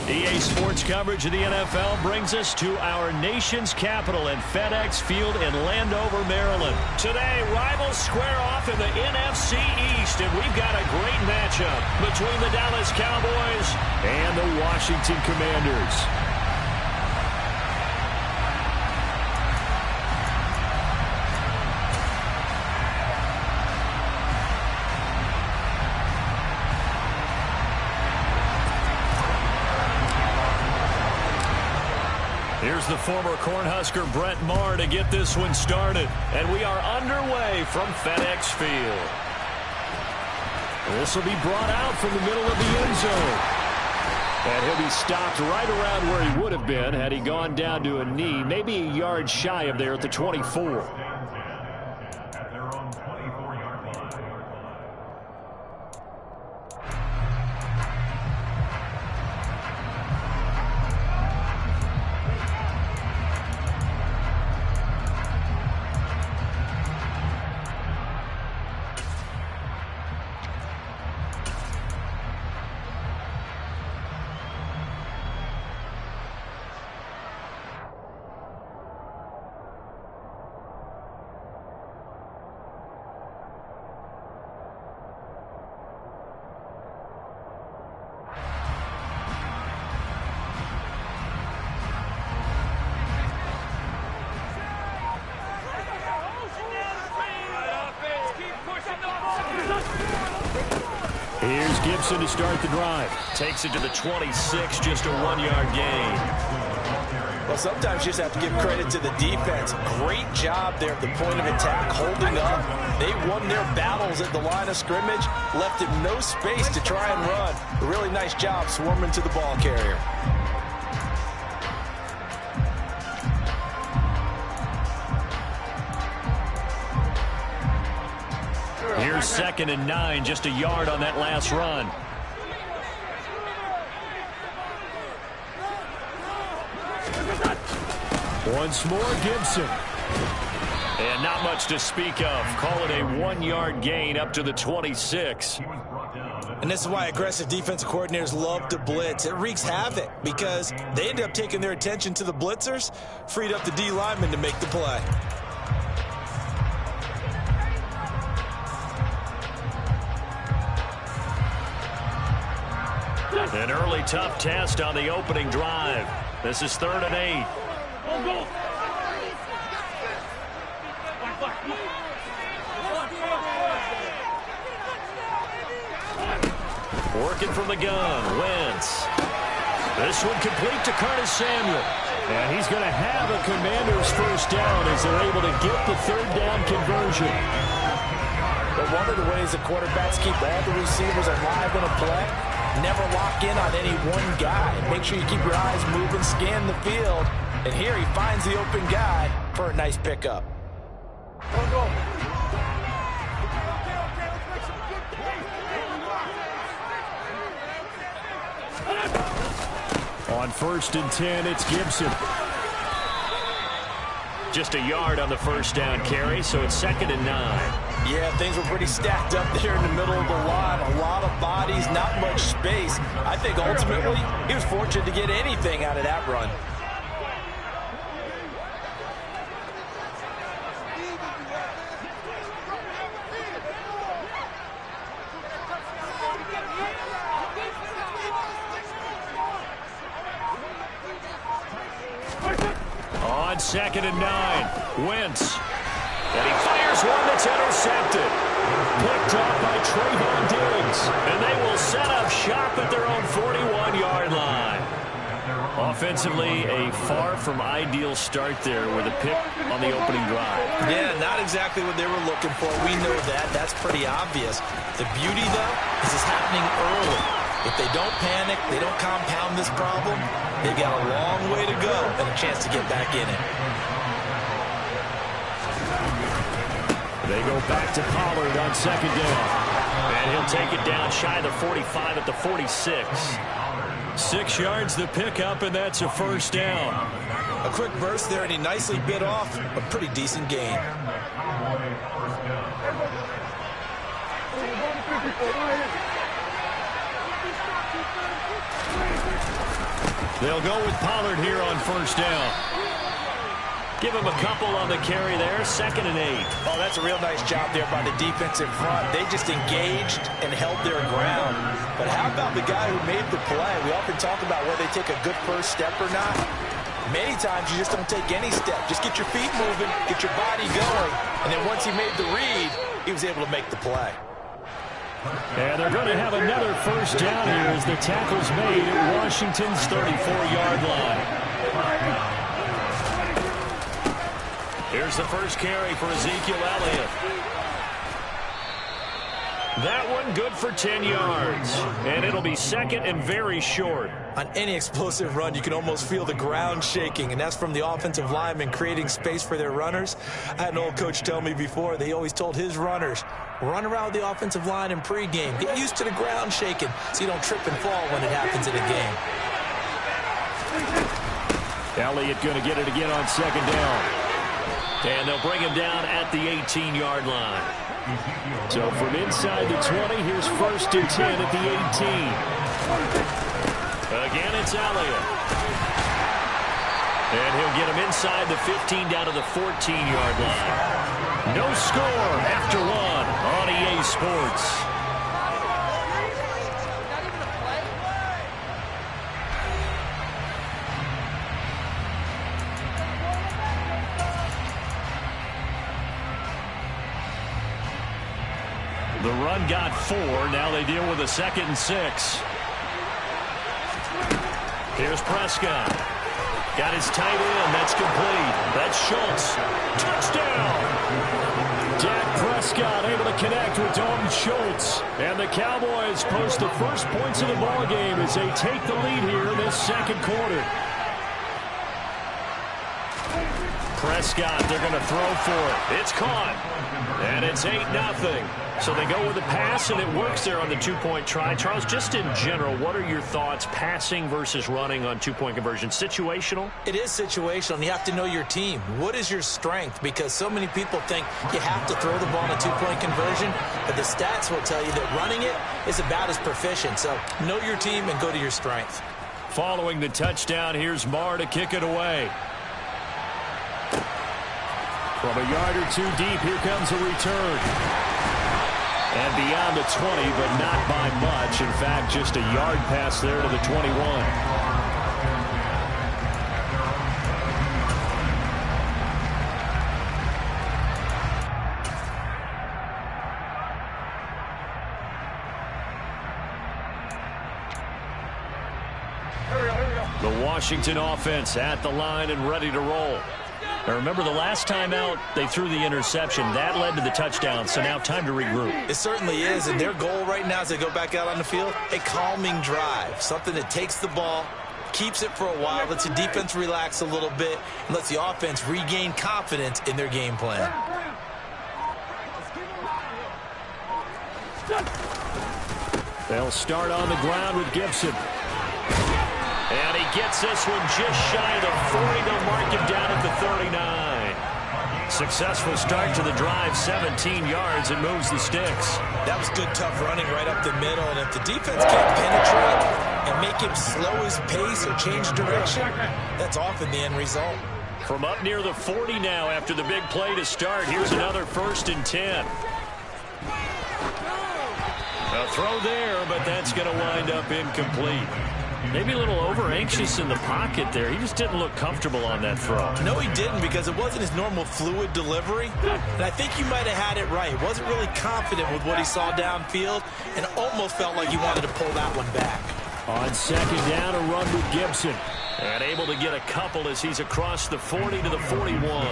EA Sports coverage of the NFL brings us to our nation's capital in FedEx Field in Landover, Maryland. Today, rivals square off in the NFC East, and we've got a great matchup between the Dallas Cowboys and the Washington Commanders. Here's the former Cornhusker Brett Maher to get this one started. And we are underway from FedEx Field. This will be brought out from the middle of the end zone. And he'll be stopped right around where he would have been had he gone down to a knee, maybe a yard shy of there at the 24. Here's Gibson to start the drive. Takes it to the 26, just a 1-yard gain. Well, sometimes you just have to give credit to the defense. Great job there at the point of attack, holding up. They won their battles at the line of scrimmage, left him no space to try and run. A really nice job swarming to the ball carrier. Here's 2nd and 9, just a yard on that last run. Once more, Gibson. And not much to speak of. Call it a 1-yard gain up to the 26. And this is why aggressive defensive coordinators love to blitz. It wreaks havoc because they end up taking their attention to the blitzers, freed up the D lineman to make the play. An early tough test on the opening drive. This is 3rd and 8. Working from the gun, Wentz. This one complete to Curtis Samuel. And he's going to have a Commander's first down as they're able to get the 3rd down conversion. But one of the ways the quarterbacks keep all the receivers alive in a play, never lock in on any one guy. Make sure you keep your eyes moving, scan the field. And here he finds the open guy for a nice pickup. On 1st and 10, it's Gibson. Just a yard on the first down carry, so it's 2nd and 9. Yeah, things were pretty stacked up there in the middle of the line. A lot of bodies, not much space. I think ultimately he was fortunate to get anything out of that run. On 2nd and 9, Wentz. And he fires one that's intercepted. Picked off by Trayvon Diggs. And they will set up shop at their own 41-yard line. Offensively, a far from ideal start there with a pick on the opening drive. Yeah, not exactly what they were looking for. We know that. That's pretty obvious. The beauty, though, is it's happening early. If they don't panic, they don't compound this problem, they've got a long way to go and a chance to get back in it. They go back to Pollard on 2nd down. And he'll take it down shy of the 45 at the 46. 6 yards the pickup, and that's a first down. A quick burst there, and he nicely bit off a pretty decent gain. They'll go with Pollard here on first down. Give him a couple on the carry there, 2nd and 8. Oh, that's a real nice job there by the defensive front. They just engaged and held their ground. But how about the guy who made the play? We often talk about whether they take a good first step or not. Many times you just don't take any step. Just get your feet moving, get your body going, and then once he made the read, he was able to make the play. And they're going to have another first down here as the tackle's made at Washington's 34-yard line. Here's the first carry for Ezekiel Elliott. That one good for 10 yards. And it'll be 2nd and very short. On any explosive run, you can almost feel the ground shaking, and that's from the offensive linemen creating space for their runners. I had an old coach tell me before, they always told his runners, run around the offensive line in pregame. Get used to the ground shaking so you don't trip and fall when it happens in a game. Elliott going to get it again on 2nd down. And they'll bring him down at the 18-yard line. So from inside the 20, here's 1st and 10 at the 18. Again, it's Elliott. And he'll get him inside the 15 down to the 14-yard line. No score after 1 on EA Sports. The run got 4. Now they deal with a 2nd and 6. Here's Prescott. Got his tight end. That's complete. That's Schultz. Touchdown! Dak Prescott able to connect with Dalton Schultz. And the Cowboys post the first points of the ballgame as they take the lead here in this 2nd quarter. Prescott, they're going to throw for it. It's caught. And it's 8-0. So they go with the pass, and it works there on the 2-point try. Charles, just in general, what are your thoughts passing versus running on 2-point conversion? Situational? It is situational, and you have to know your team. What is your strength? Because so many people think you have to throw the ball in a 2-point conversion, but the stats will tell you that running it is about as proficient. So know your team and go to your strength. Following the touchdown, here's Marr to kick it away. From a yard or two deep, here comes a return. And beyond the 20, but not by much. In fact, just a yard pass there to the 21. The Washington offense at the line and ready to roll. Now remember, the last time out, they threw the interception. That led to the touchdown, so now time to regroup. It certainly is, and their goal right now as they go back out on the field, a calming drive, something that takes the ball, keeps it for a while, lets the defense relax a little bit, and lets the offense regain confidence in their game plan. They'll start on the ground with Gibson. And he gets this one just shy of the 40. They'll mark him down at the 39. Successful start to the drive, 17 yards, and moves the sticks. That was good, tough running right up the middle. And if the defense can't penetrate and make him slow his pace or change direction, that's often the end result. From up near the 40 now after the big play to start, here's another 1st and 10. A throw there, but that's going to wind up incomplete. Maybe a little over-anxious in the pocket there. He just didn't look comfortable on that throw. No, he didn't, because it wasn't his normal fluid delivery. And I think he might have had it right. He wasn't really confident with what he saw downfield and almost felt like he wanted to pull that one back. On 2nd down, a run with Gibson. And able to get a couple as he's across the 40 to the 41.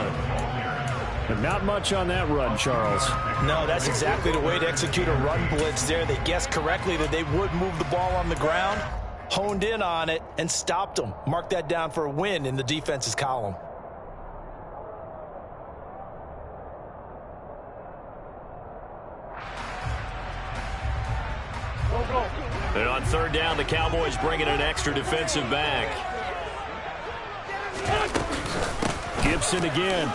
And not much on that run, Charles. No, that's exactly the way to execute a run blitz there. They guessed correctly that they would move the ball on the ground, honed in on it, and stopped them. Mark that down for a win in the defense's column. And on 3rd down, the Cowboys bring in an extra defensive back. Gibson again.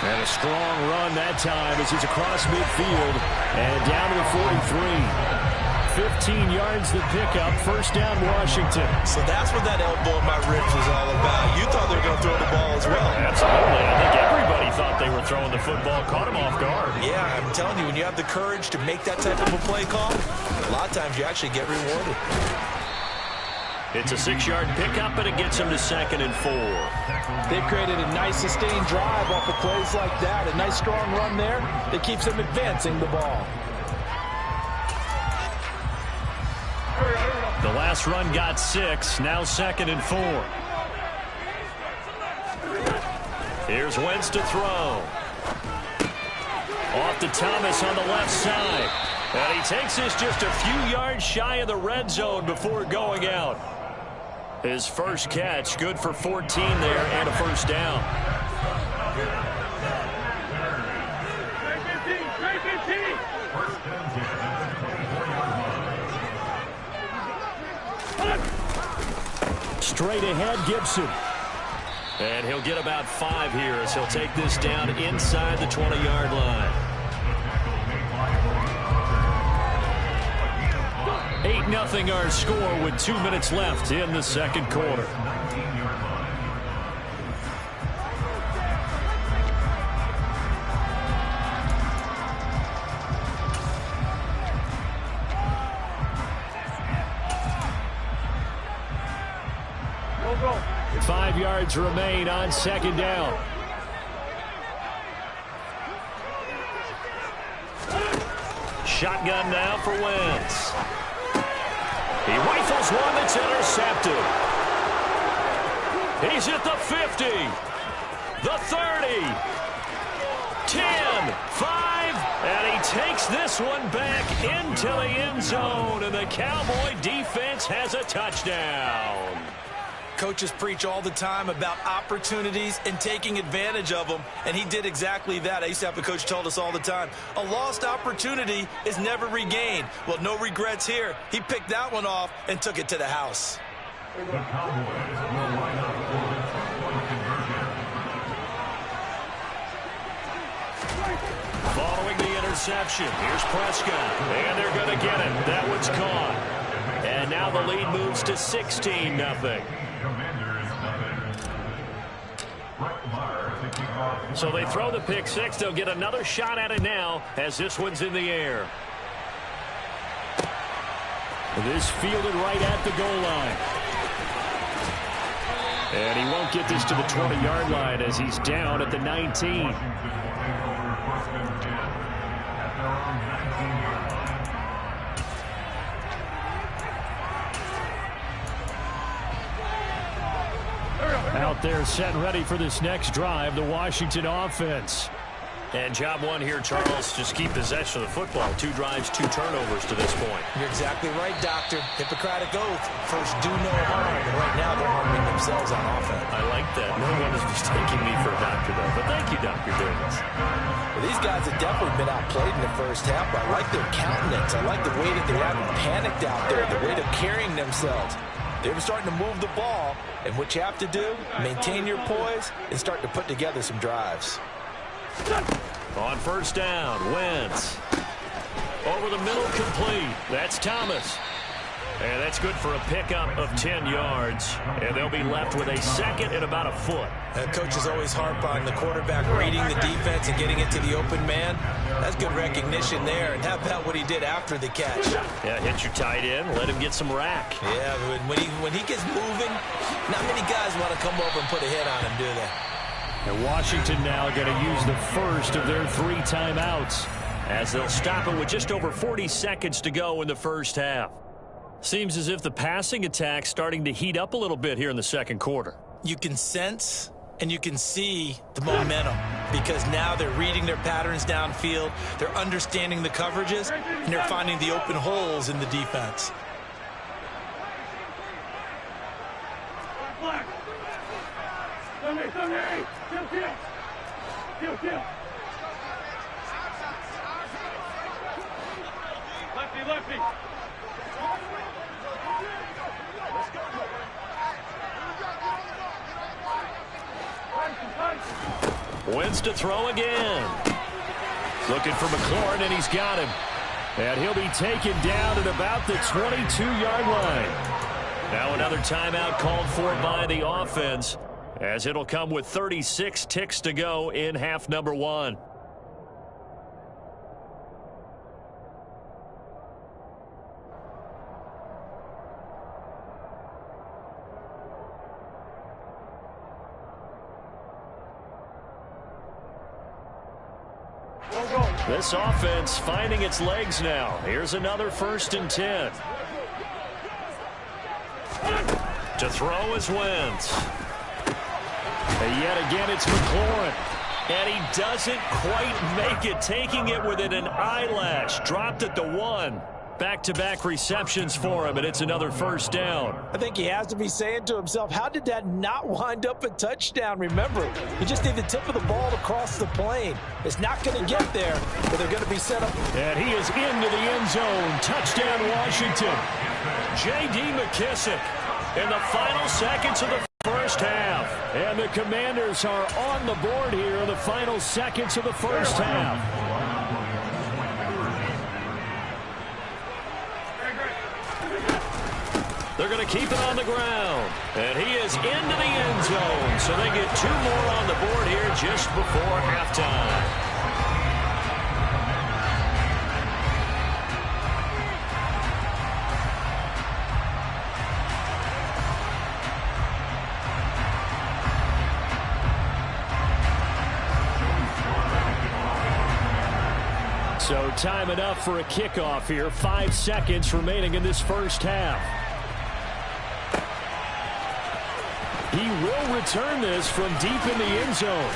And a strong run that time as he's across midfield and down to the 43. 15 yards the pickup. First down, Washington. So that's what that elbow in my ribs was all about. You thought they were going to throw the ball as well. Absolutely. I think everybody thought they were throwing the football. Caught him off guard. Yeah, I'm telling you, when you have the courage to make that type of a play call, a lot of times you actually get rewarded. It's a 6-yard pickup, and it gets him to 2nd and 4. They've created a nice sustained drive off of plays like that. A nice strong run there that keeps them advancing the ball. The last run got 6. Now 2nd and 4. Here's Wentz to throw. Off to Thomas on the left side. And he takes this just a few yards shy of the red zone before going out. His first catch, good for 14 there and a first down. Straight ahead, Gibson. And he'll get about 5 here as he'll take this down inside the 20-yard line. 8-0 our score with 2 minutes left in the second quarter. Go. 5 yards remain on second down. Shotgun now for Wentz. He rifles one that's intercepted. He's at the 50, the 30, 10, 5, and he takes this one back into the end zone, and the Cowboy defense has a touchdown. Coaches preach all the time about opportunities and taking advantage of them, and he did exactly that. I used to have a coach tell us all the time, a lost opportunity is never regained. Well, no regrets here. He picked that one off and took it to the house. Following the interception, here's Prescott, and they're going to get it. That one's caught. And now the lead moves to 16-0. So they throw the pick six. They'll get another shot at it now as this one's in the air. This fielded right at the goal line. And he won't get this to the 20-yard line as he's down at the 19. Out there set and ready for this next drive, the Washington offense. And job one here, Charles, just keep possession of the football. 2 drives, 2 turnovers to this point. You're exactly right, Doctor. Hippocratic oath. First, do no harm. And right now, they're harming themselves on offense. I like that. No one is mistaking me for a doctor, though. But thank you, Dr. Davis. Well, these guys have definitely been outplayed in the first half. I like their countenance. I like the way that they haven't panicked out there, the way they're carrying themselves. They were starting to move the ball, and what you have to do, maintain your poise and start to put together some drives. On first down, Wentz. Over the middle, complete. That's Thomas. And that's good for a pickup of 10 yards. And they'll be left with a second and about a foot. Coaches always harp on the quarterback reading the defense and getting it to the open man. That's good recognition there. And how about what he did after the catch? Yeah, hit your tight end, let him get some rack. Yeah, when he gets moving, not many guys want to come over and put a hit on him, do they? And Washington now going to use the first of their 3 timeouts as they'll stop it with just over 40 seconds to go in the first half. Seems as if the passing attack's starting to heat up a little bit here in the second quarter. You can sense and you can see the momentum because now they're reading their patterns downfield, they're understanding the coverages, and they're finding the open holes in the defense. Lefty. Wentz to throw again. Looking for McLaurin, and he's got him. And he'll be taken down at about the 22-yard line. Now another timeout called for by the offense, as it'll come with 36 ticks to go in half number one. This offense finding its legs now. Here's another 1st and 10. To throw is Wentz. And yet again, it's McLaurin. And he doesn't quite make it, taking it within an eyelash. Dropped at the 1. Back-to-back receptions for him, and it's another 1st down. I think he has to be saying to himself, how did that not wind up a touchdown? Remember, you just need the tip of the ball to cross the plane. It's not going to get there, but they're going to be set up. And he is into the end zone. Touchdown, Washington. J.D. McKissick in the final seconds of the first half. And the Commanders are on the board here in the final seconds of the first half. They're going to keep it on the ground. And he is into the end zone. So they get 2 more on the board here just before halftime. So time enough for a kickoff here. 5 seconds remaining in this first half. He will return this from deep in the end zone.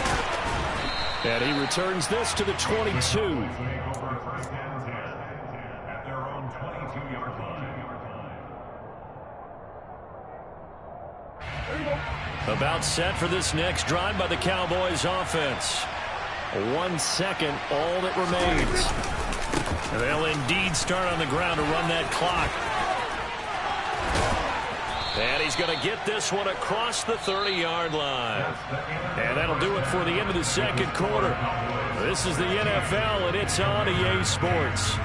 And he returns this to the 22. About set for this next drive by the Cowboys offense. 1 second, all that remains. They'll indeed start on the ground to run that clock. And he's going to get this one across the 30-yard line. And that'll do it for the end of the second quarter. This is the NFL, and it's on EA Sports.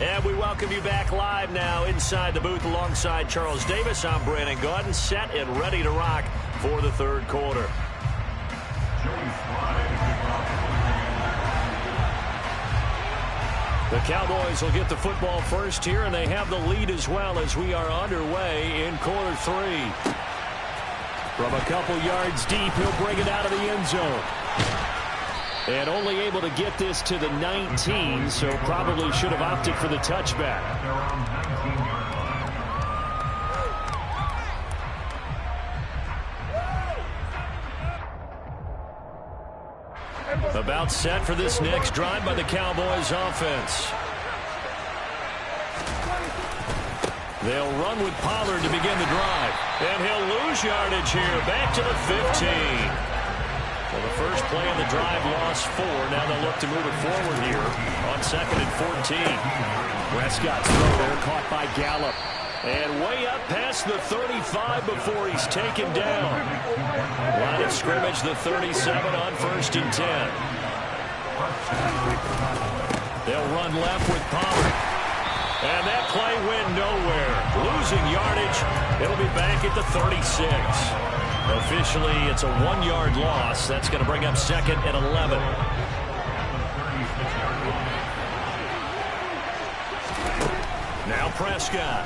And we welcome you back live now inside the booth alongside Charles Davis. I'm Brandon Gaudin, set and ready to rock for the third quarter. The Cowboys will get the football first here, and they have the lead as well as we are underway in quarter 3. From a couple yards deep, he'll bring it out of the end zone. And only able to get this to the 19, so probably should have opted for the touchback. About set for this next drive by the Cowboys offense. They'll run with Pollard to begin the drive. And he'll lose yardage here, back to the 15. Well, the first play of the drive lost 4. Now they'll look to move it forward here on 2nd and 14. Prescott's throw there caught by Gallup. And way up past the 35 before he's taken down. Line of scrimmage, the 37 on 1st and 10. They'll run left with Pollard. And that play went nowhere. Losing yardage. It'll be back at the 36. Officially, it's a 1-yard loss. That's going to bring up 2nd and 11. Now Prescott.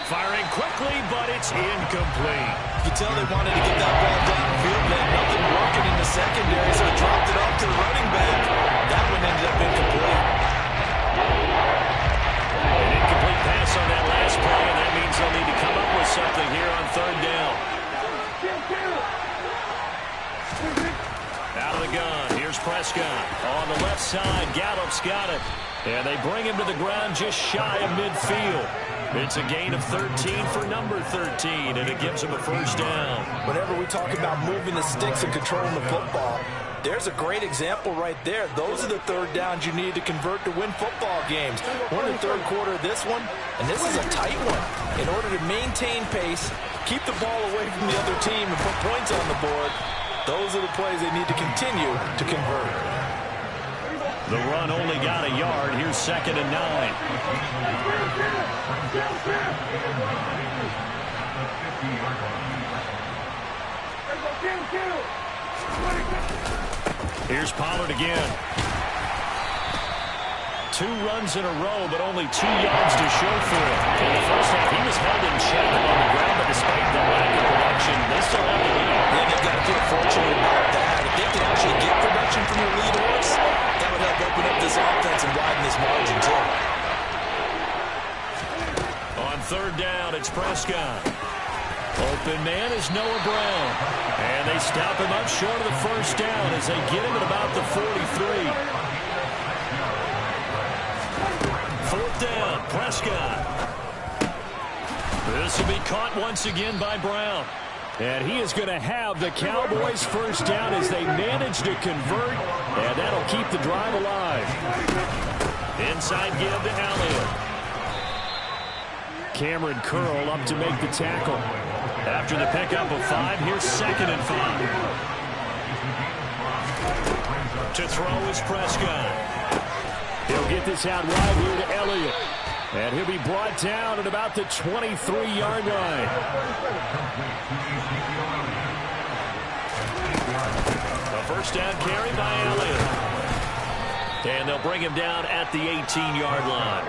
Firing quickly, but it's incomplete. You can tell they wanted to get that ball downfield. They had nothing working in the secondary, so they dropped it off to the running back. That one ended up incomplete. An incomplete pass on that last play, and that means they'll need to come up with something here on 3rd down. Out of the gun, here's Prescott. On the left side, Gallup's got it. And they bring him to the ground just shy of midfield. It's a gain of 13 for number 13, and it gives him a first down. Whenever we talk about moving the sticks and controlling the football, there's a great example right there. Those are the third downs you need to convert to win football games. We're in the third quarter of this one, and this is a tight one. In order to maintain pace, keep the ball away from the other team, and put points on the board, those are the plays they need to continue to convert. The run only got a yard. Here's 2nd and 9. Here's Pollard again. 2 runs in a row, but only 2 yards to show for it. In the first half, he was held in check on the ground, but despite the lack of production, they still have the lead. Yeah, they've got to feel fortunate about that. If they can actually get production from their lead horse, that would help open up this offense and widen this margin, too. On 3rd down, it's Prescott. Open man is Noah Brown. And they stop him up short of the first down as they get him at about the 43. 4th down, Prescott. This will be caught once again by Brown. And he is going to have the Cowboys' first down as they manage to convert. And that'll keep the drive alive. Inside give to Elliott. Cameron Curl up to make the tackle. After the pickup of 5, here's 2nd and 5. To throw is Prescott. He'll get this out wide here to Elliott. And he'll be brought down at about the 23-yard line. A first down carry by Elliott. And they'll bring him down at the 18-yard line.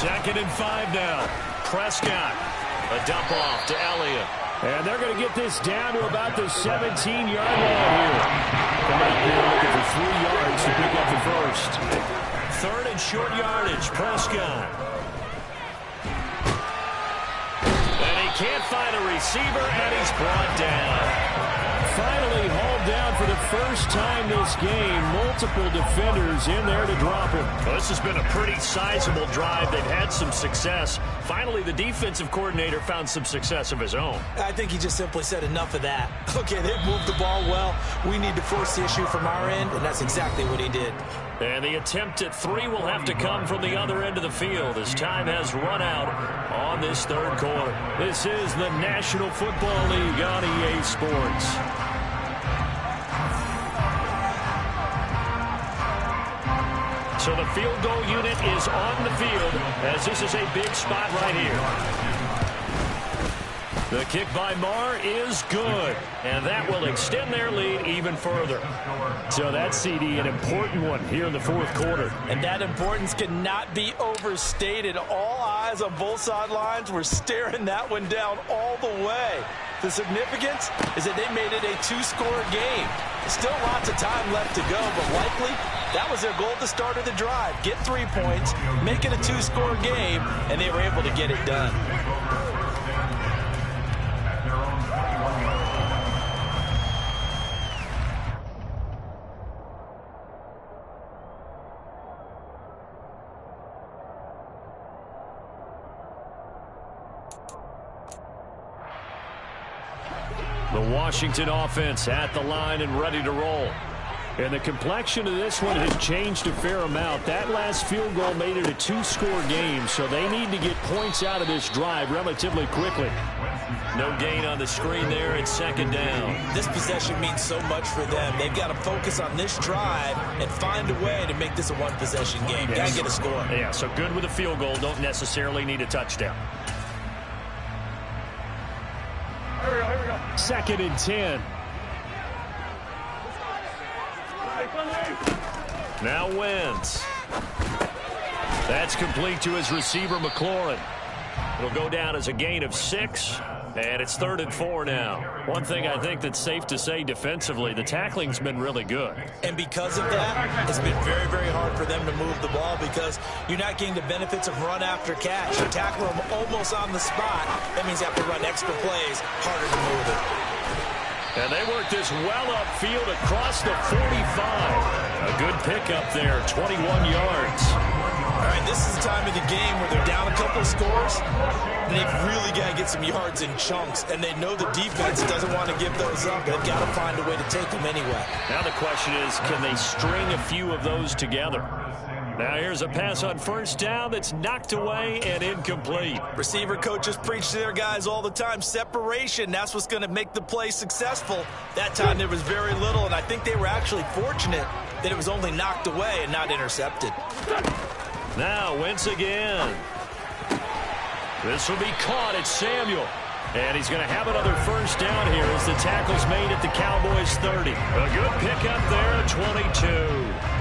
2nd and 5 now. Prescott. A dump off to Elliott. And they're going to get this down to about the 17-yard line here. Coming up here looking for 3 yards to pick up the first. 3rd and short yardage. Prescott. And he can't find a receiver, and he's brought down. Finally hauled down for the first time this game. Multiple defenders in there to drop him. Well, this has been a pretty sizable drive. They've had some success. Finally, the defensive coordinator found some success of his own. I think he just simply said enough of that. Okay, they've moved the ball well. We need to force the issue from our end, and that's exactly what he did. And the attempt at 3 will have to come from the other end of the field as time has run out on this 3rd quarter. This is the National Football League on EA Sports. So the field goal unit is on the field as this is a big spot right here. The kick by Marr is good, and that will extend their lead even further. So that's, CD, an important one here in the 4th quarter. And that importance cannot be overstated. All eyes on both sidelines were staring that one down all the way. The significance is that they made it a 2-score game. Still lots of time left to go, but likely that was their goal at the start of the drive. Get 3 points, make it a 2-score game, and they were able to get it done. The Washington offense at the line and ready to roll. And the complexion of this one has changed a fair amount. That last field goal made it a 2-score game, so they need to get points out of this drive relatively quickly. No gain on the screen there. It's 2nd down. This possession means so much for them. They've got to focus on this drive and find a way to make this a 1-possession game. Got to get a score. Yeah, so good with a field goal. Don't necessarily need a touchdown. 2nd and 10. Now Wentz. That's complete to his receiver, McLaurin. It'll go down as a gain of 6. And it's 3rd and 4 now. One thing I think that's safe to say defensively, the tackling's been really good. And because of that, it's been very, very hard for them to move the ball because you're not getting the benefits of run after catch. You tackle them almost on the spot. That means you have to run extra plays, harder to move it. And they work this well upfield across the 45. A good pickup there, 21 yards. All right, this is the time of the game where they're down a couple of scores, and they've really got to get some yards in chunks, and they know the defense doesn't want to give those up. They've got to find a way to take them anyway. Now the question is, can they string a few of those together? Now here's a pass on 1st down that's knocked away and incomplete. Receiver coaches preach to their guys all the time. Separation, that's what's going to make the play successful. That time there was very little, and I think they were actually fortunate that it was only knocked away and not intercepted. Now Wentz again. This will be caught at Samuel. And he's going to have another 1st down here as the tackle's made at the Cowboys' 30. A good pickup there at 22.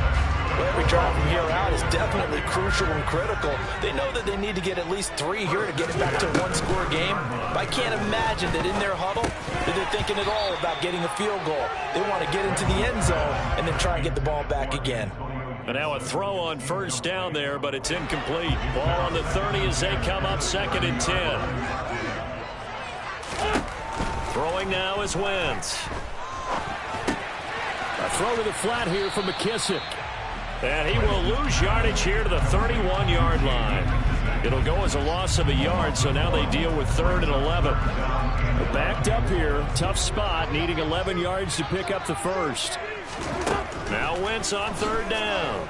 Every drive from here out is definitely crucial and critical. They know that they need to get at least 3 here to get it back to a 1-score game. But I can't imagine that in their huddle that they're thinking at all about getting a field goal. They want to get into the end zone and then try and get the ball back again. And now a throw on 1st down there, but it's incomplete. Ball on the 30 as they come up 2nd and 10. Throwing now is Wentz. A throw to the flat here from McKissick. And he will lose yardage here to the 31-yard line. It'll go as a loss of a yard, so now they deal with 3rd and 11. Backed up here, tough spot, needing 11 yards to pick up the 1st. Now Wentz on 3rd down.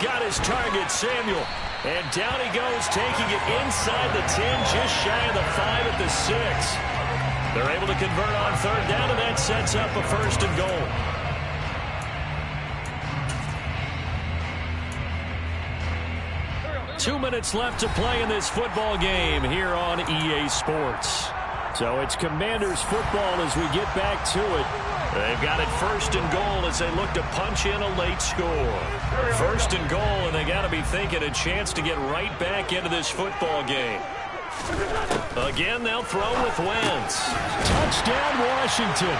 Got his target, Samuel. And down he goes, taking it inside the 10, just shy of the 5 at the 6. They're able to convert on 3rd down, and that sets up a 1st and goal. 2 minutes left to play in this football game here on EA Sports. So it's Commanders football as we get back to it. They've got it 1st and goal as they look to punch in a late score. 1st and goal, and they got to be thinking a chance to get right back into this football game. Again, they'll throw with Wentz. Touchdown, Washington.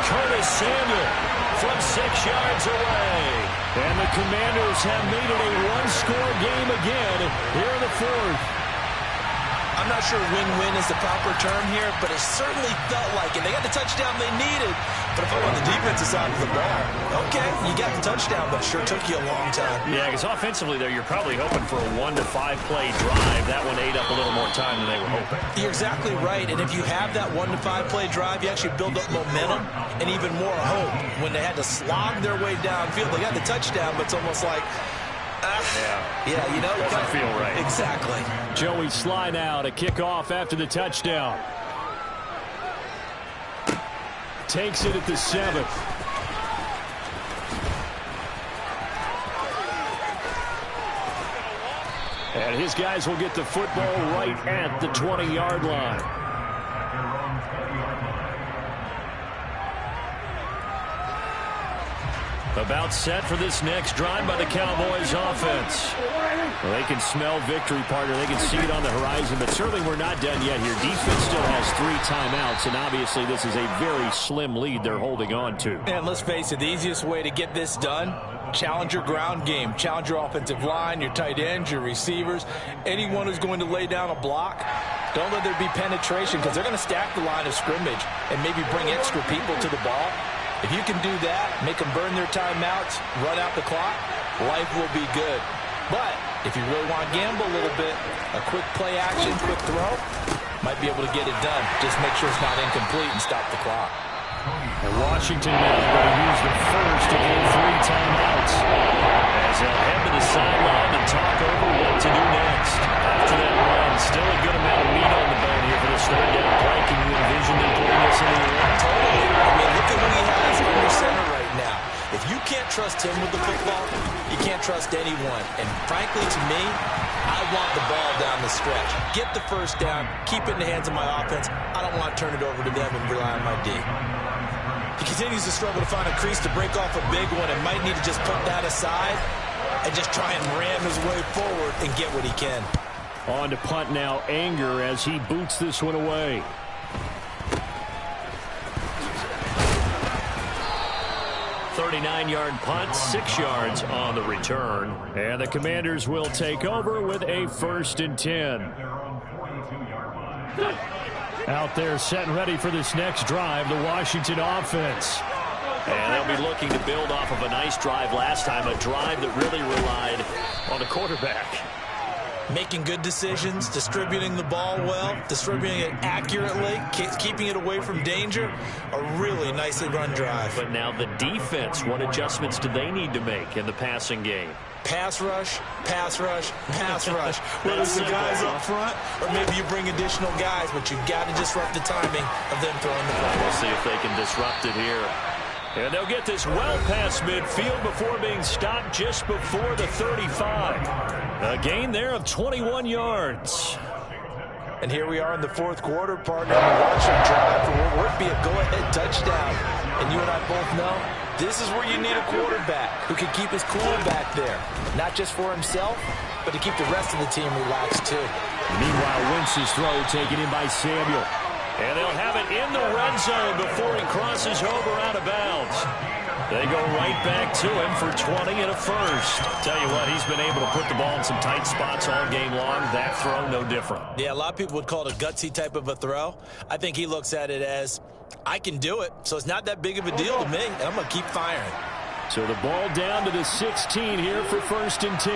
Curtis Samuel from 6 yards away. And the Commanders have made it a 1-score game again here in the 4th. I'm not sure win-win is the proper term here, but it certainly felt like it. They got the touchdown they needed, but if I'm on the defensive side of the ball, okay, you got the touchdown, but it sure took you a long time. Yeah, because offensively there, you're probably hoping for a 1 to 5 play drive. That one ate up a little more time than they were hoping. You're exactly right, and if you have that 1 to 5 play drive, you actually build up momentum and even more hope. When they had to slog their way downfield, they got the touchdown, but it's almost like, yeah, you know, doesn't feel right. Exactly. Joey Sly now to kick off after the touchdown. Takes it at the 7. And his guys will get the football right at the 20-yard line. About set for this next drive by the Cowboys offense. Well, they can smell victory, partner. They can see it on the horizon, but certainly we're not done yet here. Defense still has 3 timeouts, and obviously this is a very slim lead they're holding on to. And let's face it, the easiest way to get this done, challenge your ground game. Challenge your offensive line, your tight ends, your receivers, anyone who's going to lay down a block. Don't let there be penetration because they're going to stack the line of scrimmage and maybe bring extra people to the ball. If you can do that, make them burn their timeouts, run out the clock, life will be good. But if you really want to gamble a little bit, a quick play action, quick throw, might be able to get it done. Just make sure it's not incomplete and stop the clock. And Washington now going to use the first of their 3 timeouts as they'll head to the sideline and talk over what to do next. After that run, still a good amount of meat on the bone here for this 3rd down play. Can you envision them putting this in the air? Totally. I mean, look at who he has under center right now. If you can't trust him with the football, you can't trust anyone. And frankly, to me, I want the ball down the stretch. Get the 1st down, keep it in the hands of my offense. I don't want to turn it over to them and rely on my D. He continues to struggle to find a crease to break off a big one and might need to just put that aside and just try and ram his way forward and get what he can. On to punt now, Anger, as he boots this one away. .39-yard punt, 6 yards on the return. And the Commanders will take over with a 1st and 10. Out there set and ready for this next drive, the Washington offense. And they'll be looking to build off of a nice drive last time, a drive that really relied on the quarterback. Making good decisions, distributing the ball well, distributing it accurately, keeping it away from danger. A really nicely run drive. But now the defense, what adjustments do they need to make in the passing game? Pass rush, pass rush, pass rush. Whether it's the guys up front or maybe you bring additional guys, but you've got to disrupt the timing of them throwing the ball. We'll see if they can disrupt it here. And they'll get this well past midfield before being stopped just before the 35. A gain there of 21 yards. And here we are in the 4th quarter, partner. We watch our drive for what would be a go-ahead touchdown. And you and I both know this is where you need a quarterback who can keep his cool back there. Not just for himself, but to keep the rest of the team relaxed too. Meanwhile, Wentz's throw taken in by Samuel. And they'll have it in the red zone before he crosses over out of bounds. They go right back to him for 20 and a 1st. Tell you what, he's been able to put the ball in some tight spots all game long. That throw, no different. Yeah, a lot of people would call it a gutsy type of a throw. I think he looks at it as, I can do it, so it's not that big of a deal to me, and I'm going to keep firing. So the ball down to the 16 here for 1st and 10.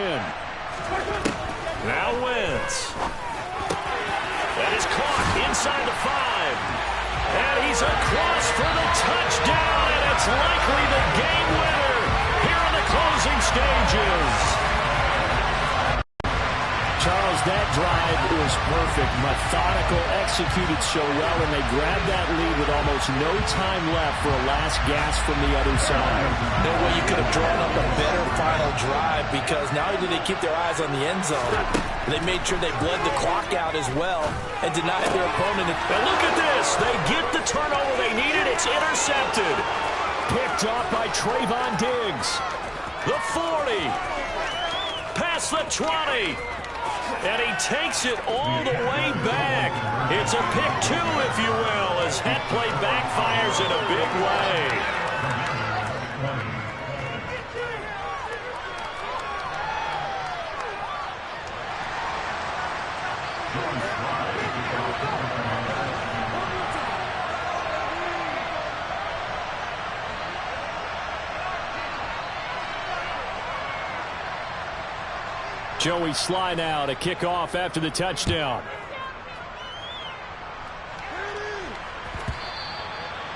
Now Wentz. That is caught inside the 5. And he's across for the touchdown, and it's likely the game winner here in the closing stages. Charles, that drive was perfect, methodical, executed so well, and they grabbed that lead with almost no time left for a last gasp from the other side. No way you could have drawn up a better final drive, because not only did they keep their eyes on the end zone, they made sure they bled the clock out as well and denied their opponent. And look at this. They get the turnover they needed. It's intercepted. Picked off by Trayvon Diggs. The 40. Past the 20. And he takes it all the way back. It's a pick 2, if you will, as that play backfires in a big way. Joey Sly now to kick off after the touchdown.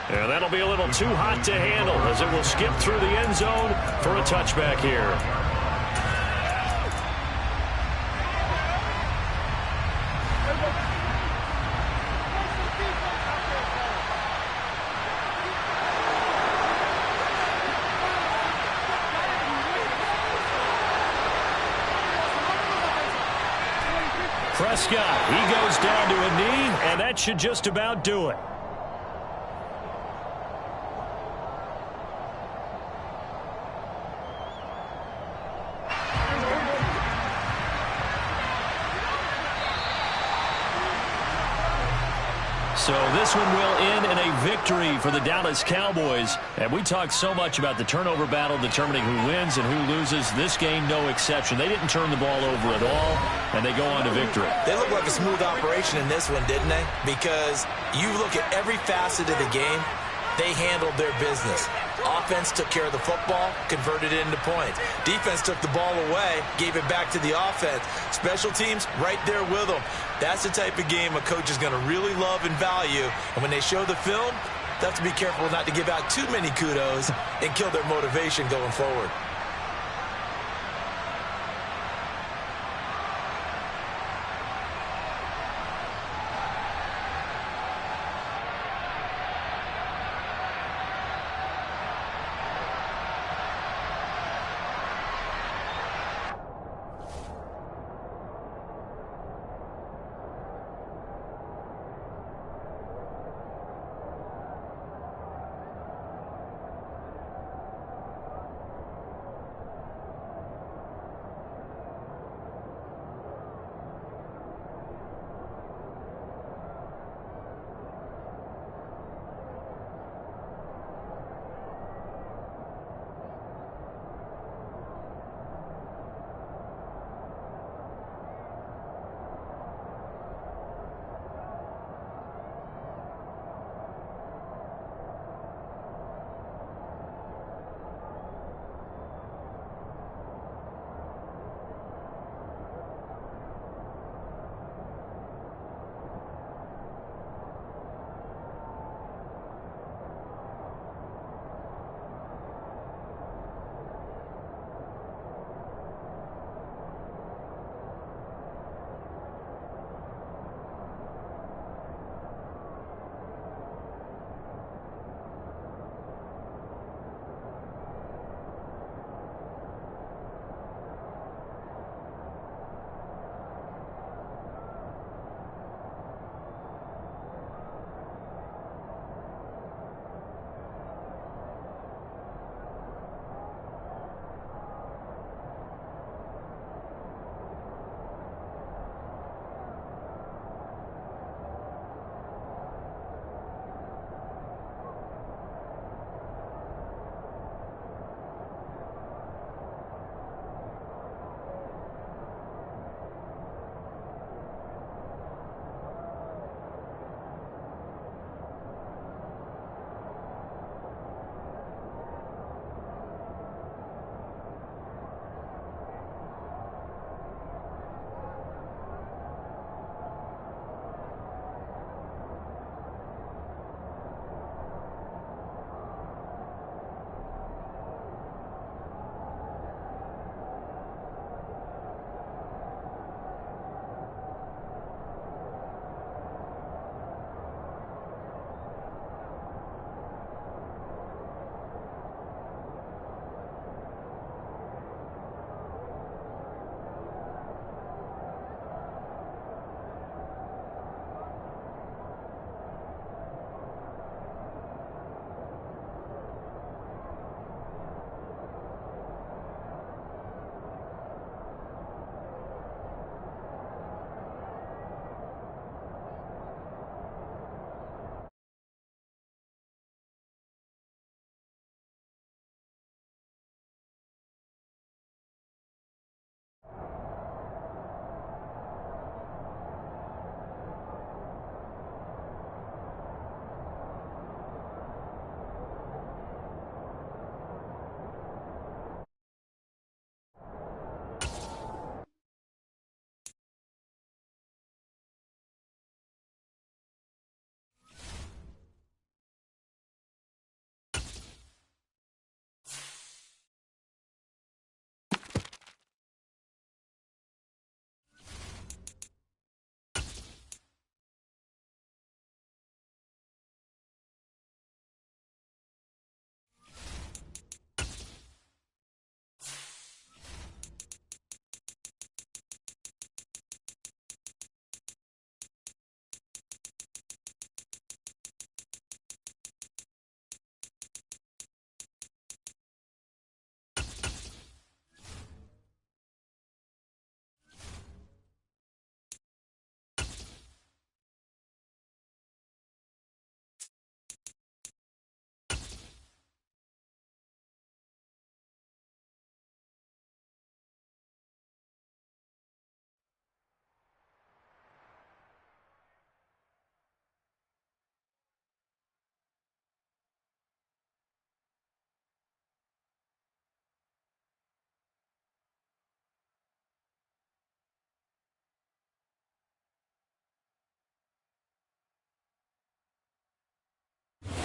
And that'll be a little too hot to handle as it will skip through the end zone for a touchback here. Prescott, he goes down to a knee, and that should just about do it. So this one will end in a victory for the Dallas Cowboys. And we talked so much about the turnover battle determining who wins and who loses. This game, no exception. They didn't turn the ball over at all, and they go on to victory. They look like a smooth operation in this one, didn't they? Because you look at every facet of the game, they handled their business. Offense took care of the football, converted it into points. Defense took the ball away, gave it back to the offense. Special teams, right there with them. That's the type of game a coach is going to really love and value. And when they show the film, they have to be careful not to give out too many kudos and kill their motivation going forward.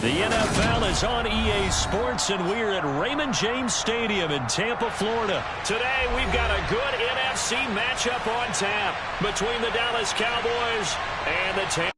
The NFL is on EA Sports, and we're at Raymond James Stadium in Tampa, Florida. Today, we've got a good NFC matchup on tap between the Dallas Cowboys and the Tampa.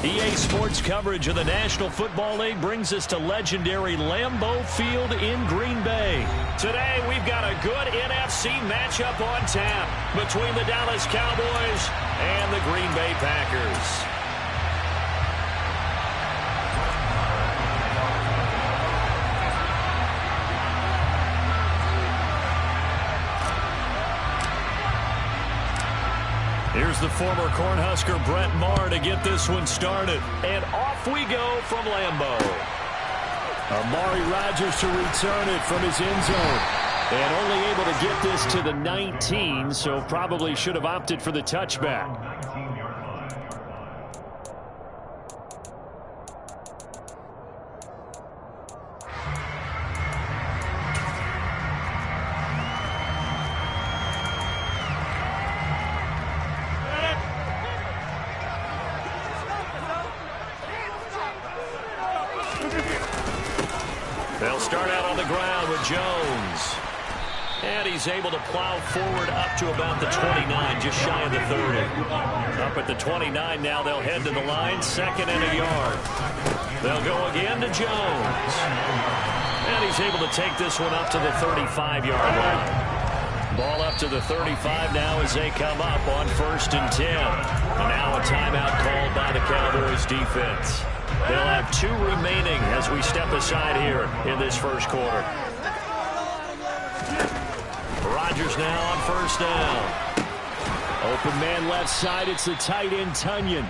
EA Sports coverage of the National Football League brings us to legendary Lambeau Field in Green Bay. Today, we've got a good NFC matchup on tap between the Dallas Cowboys and the Green Bay Packers. Here's the former Cornhusker Brett Maher to get this one started. And off we go from Lambeau. Amari Rodgers to return it from his end zone. And only able to get this to the 19, so probably should have opted for the touchback. They'll start out on the ground with Jones. And he's able to plow forward up to about the 29, just shy of the 30. Up at the 29 now, they'll head to the line, 2nd and a yard. They'll go again to Jones. And he's able to take this one up to the 35-yard line. Ball up to the 35 now as they come up on 1st and 10. And now a timeout called by the Cowboys defense. They'll have 2 remaining as we step aside here in this first quarter. Rodgers now on 1st down. Open man left side. It's the tight end, Tunyon.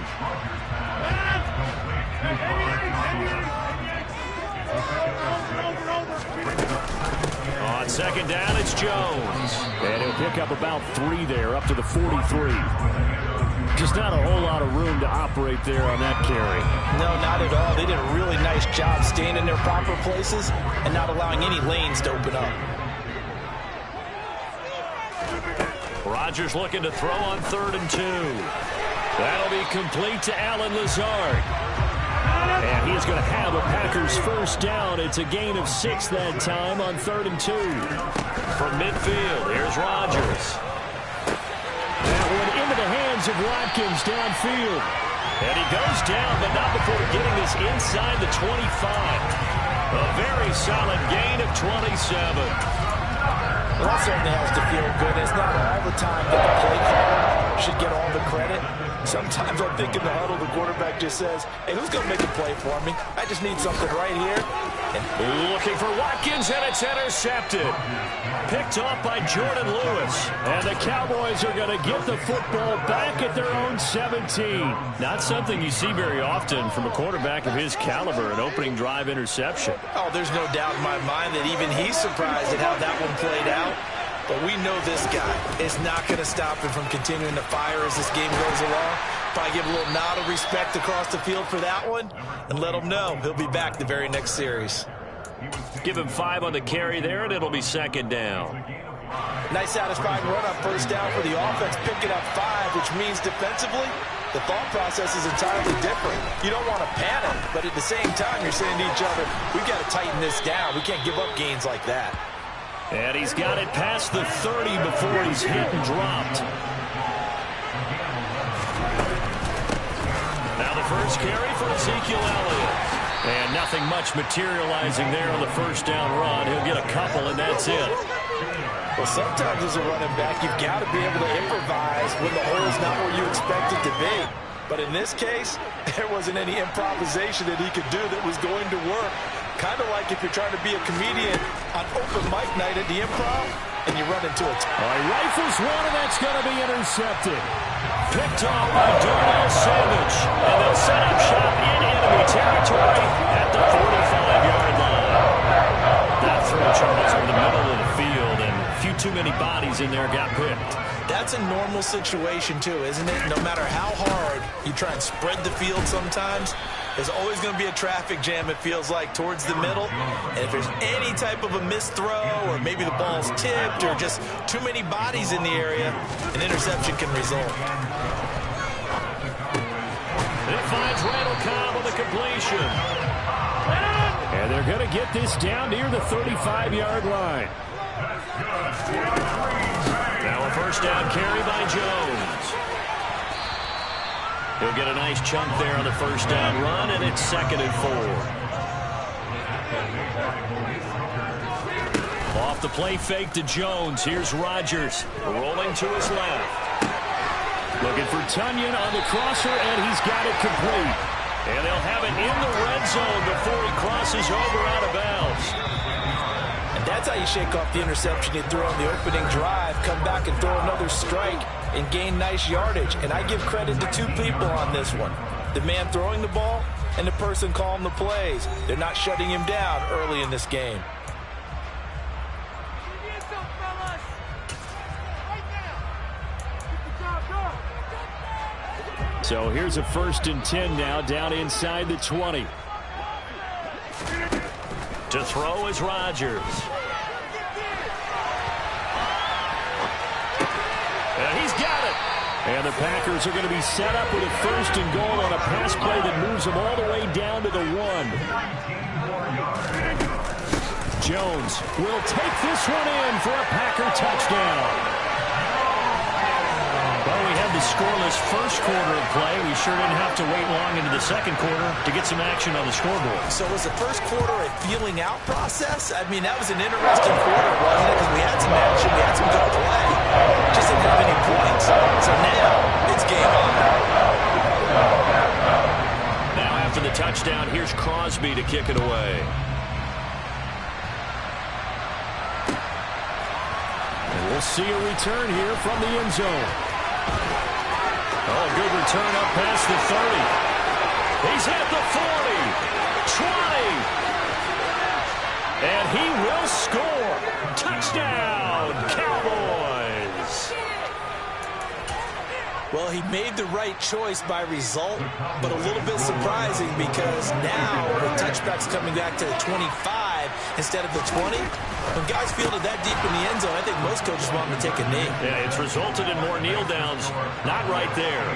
On 2nd down, it's Jones. And he'll pick up about 3 there, up to the 43. Just not a whole lot of room to operate there on that carry. No, not at all. They did a really nice job staying in their proper places and not allowing any lanes to open up. Rodgers looking to throw on 3rd and 2. That'll be complete to Allen Lazard. And he's going to have a Packers 1st down. It's a gain of 6 that time on 3rd and 2. From midfield, here's Rodgers. That one into the hands of Watkins downfield. And he goes down, but not before getting this inside the 25. A very solid gain of 27. Well, that certainly has to feel good. It's not all the time that the play caller should get all the credit. Sometimes I think in the huddle, the quarterback just says, hey, who's going to make a play for me? I just need something right here. And looking for Watkins, and it's intercepted. Picked off by Jordan Lewis. And the Cowboys are going to get the football back at their own 17. Not something you see very often from a quarterback of his caliber, an opening drive interception. Oh, there's no doubt in my mind that even he's surprised at how that one played out. But we know this guy is not going to stop him from continuing to fire as this game goes along. Probably give a little nod of respect across the field for that one and let him know he'll be back the very next series. Give him 5 on the carry there, and it'll be second down. Nice satisfying run on first down for the offense, picking up 5, which means defensively, the thought process is entirely different. You don't want to panic, but at the same time, you're saying to each other, we've got to tighten this down. We can't give up gains like that. And he's got it past the 30 before he's hit and dropped. Now the first carry for Ezekiel Elliott. And nothing much materializing there on the first down run. He'll get a couple, and that's it. Well, sometimes as a running back, you've got to be able to improvise when the hole's not where you expect it to be. But in this case, there wasn't any improvisation that he could do that was going to work. Kind of like if you're trying to be a comedian on open mic night at the Improv, and you run into it. He rifles one, and that's going to be intercepted. Picked off by Darnell Savage. And they'll set up shop in enemy territory at the 45-yard line. That throw, Charles, in the middle of the field, and a few too many bodies in there got picked. That's a normal situation, too, isn't it? No matter how hard you try and spread the field sometimes, there's always going to be a traffic jam, it feels like, towards the middle. And if there's any type of a missed throw, or maybe the ball's tipped, or just too many bodies in the area, an interception can result. It finds Randall Cobb on the completion. And they're going to get this down near the 35-yard line. Now a first down carry by Jones. He'll get a nice chunk there on the first down run, and it's 2nd and 4. Off the play fake to Jones. Here's Rodgers rolling to his left. Looking for Tunyon on the crosser, and he's got it complete. And they'll have it in the red zone before he crosses over out of bounds. And that's how you shake off the interception you threw on the opening drive, come back and throw another strike and gain nice yardage. And I give credit to 2 people on this one. The man throwing the ball and the person calling the plays. They're not shutting him down early in this game. So here's a 1st and 10 now, down inside the 20. To throw is Rodgers. And he's got it. And the Packers are going to be set up with a 1st and goal on a pass play that moves them all the way down to the 1. Jones will take this one in for a Packer touchdown. Well, we had the scoreless first quarter of play. We sure didn't have to wait long into the second quarter to get some action on the scoreboard. So was the first quarter a feeling out process? I mean, that was an interesting quarter, wasn't it? Because we had some action, we had some good play. Just didn't have any points. So now it's game on. Now after the touchdown, here's Crosby to kick it away. And we'll see a return here from the end zone. Oh, good return up past the 30. He's at the 40, 20. And he will score. Touchdown, Cowboys. Well, he made the right choice by result, but a little bit surprising because now the touchback's coming back to the 25 instead of the 20. When guys fielded that deep in the end zone, I think most coaches want them to take a knee. Yeah, it's resulted in more kneel downs. Not right there.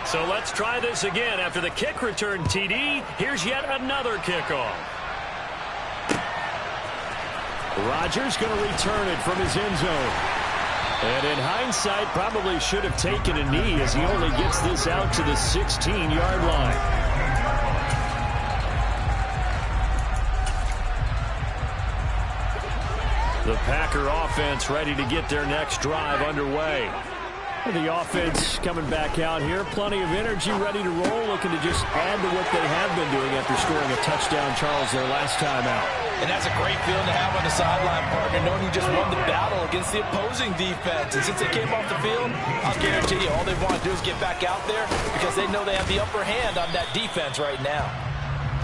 So let's try this again. After the kick return TD, here's yet another kickoff. Rodgers going to return it from his end zone. And in hindsight, probably should have taken a knee as he only gets this out to the 16-yard line. The Packer offense ready to get their next drive underway. The offense coming back out here. Plenty of energy, ready to roll, looking to just add to what they have been doing after scoring a touchdown, Charles, their last time out. And that's a great feeling to have on the sideline, partner, knowing you just won the battle against the opposing defense. And since they came off the field, I'll guarantee you all they want to do is get back out there because they know they have the upper hand on that defense right now.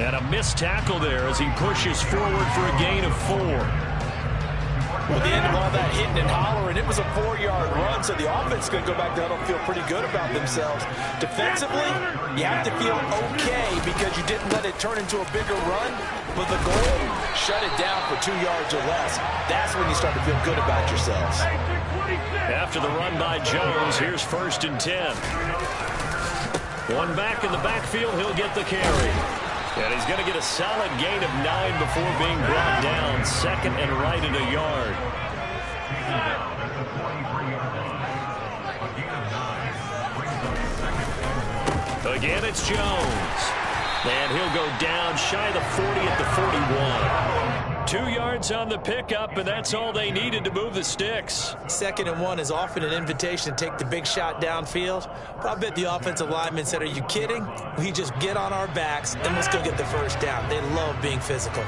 And a missed tackle there as he pushes forward for a gain of 4. With the end of all that hitting and hollering, it was a 4-yard run, so the offense is going to go back down and feel pretty good about themselves. Defensively, you have to feel okay because you didn't let it turn into a bigger run, but the goal, shut it down for 2 yards or less. That's when you start to feel good about yourselves. After the run by Jones, here's 1st and 10. One back in the backfield, he'll get the carry. And he's going to get a solid gain of 9 before being brought down. 2nd and right at a yard. Again, it's Jones. And he'll go down shy of the 40 at the 41. 2 yards on the pickup, and that's all they needed to move the sticks. 2nd and 1 is often an invitation to take the big shot downfield. But I bet the offensive lineman said, are you kidding? We just get on our backs, and let's go get the first down. They love being physical.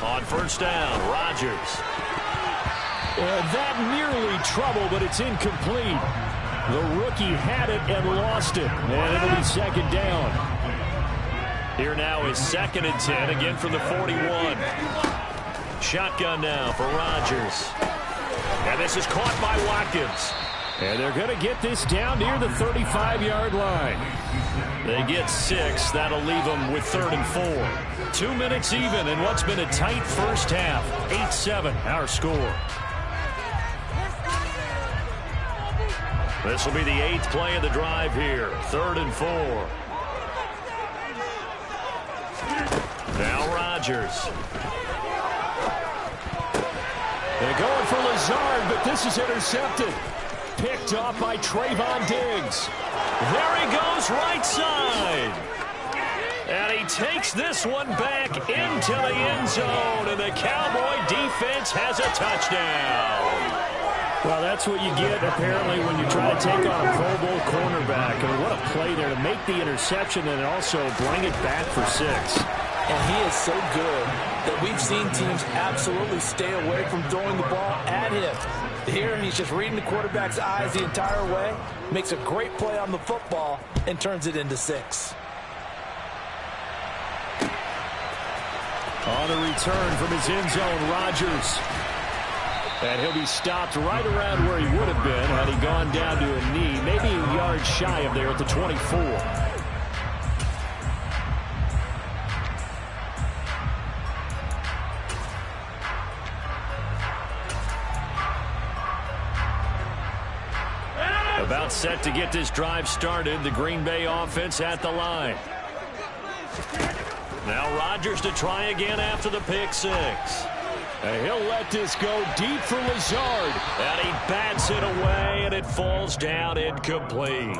On 1st down, Rodgers. That nearly trouble, but it's incomplete. The rookie had it and lost it, and it'll be 2nd down. Here now is 2nd and 10, again from the 41. Shotgun now for Rodgers. And this is caught by Watkins. And they're going to get this down near the 35-yard line. They get 6. That'll leave them with 3rd and 4. 2 minutes even in what's been a tight first half. 8-7, our score. This will be the 8th play of the drive here. 3rd and 4. Now Rodgers. They're going for Lazard, but this is intercepted. Picked off by Trayvon Diggs. There he goes, right side. And he takes this one back into the end zone, and the Cowboy defense has a touchdown. Well, that's what you get, apparently, when you try to take on a Pro Bowl cornerback. I mean, what a play there to make the interception and also bring it back for 6. And he is so good that we've seen teams absolutely stay away from throwing the ball at him. Here, he's just reading the quarterback's eyes the entire way, makes a great play on the football, and turns it into 6. On the return from his end zone, Rodgers. And he'll be stopped right around where he would have been had he gone down to a knee, maybe a yard shy of there at the 24. About set to get this drive started, the Green Bay offense at the line. Now Rodgers to try again after the pick 6. And he'll let this go deep for Lazard. And he bats it away, and it falls down incomplete.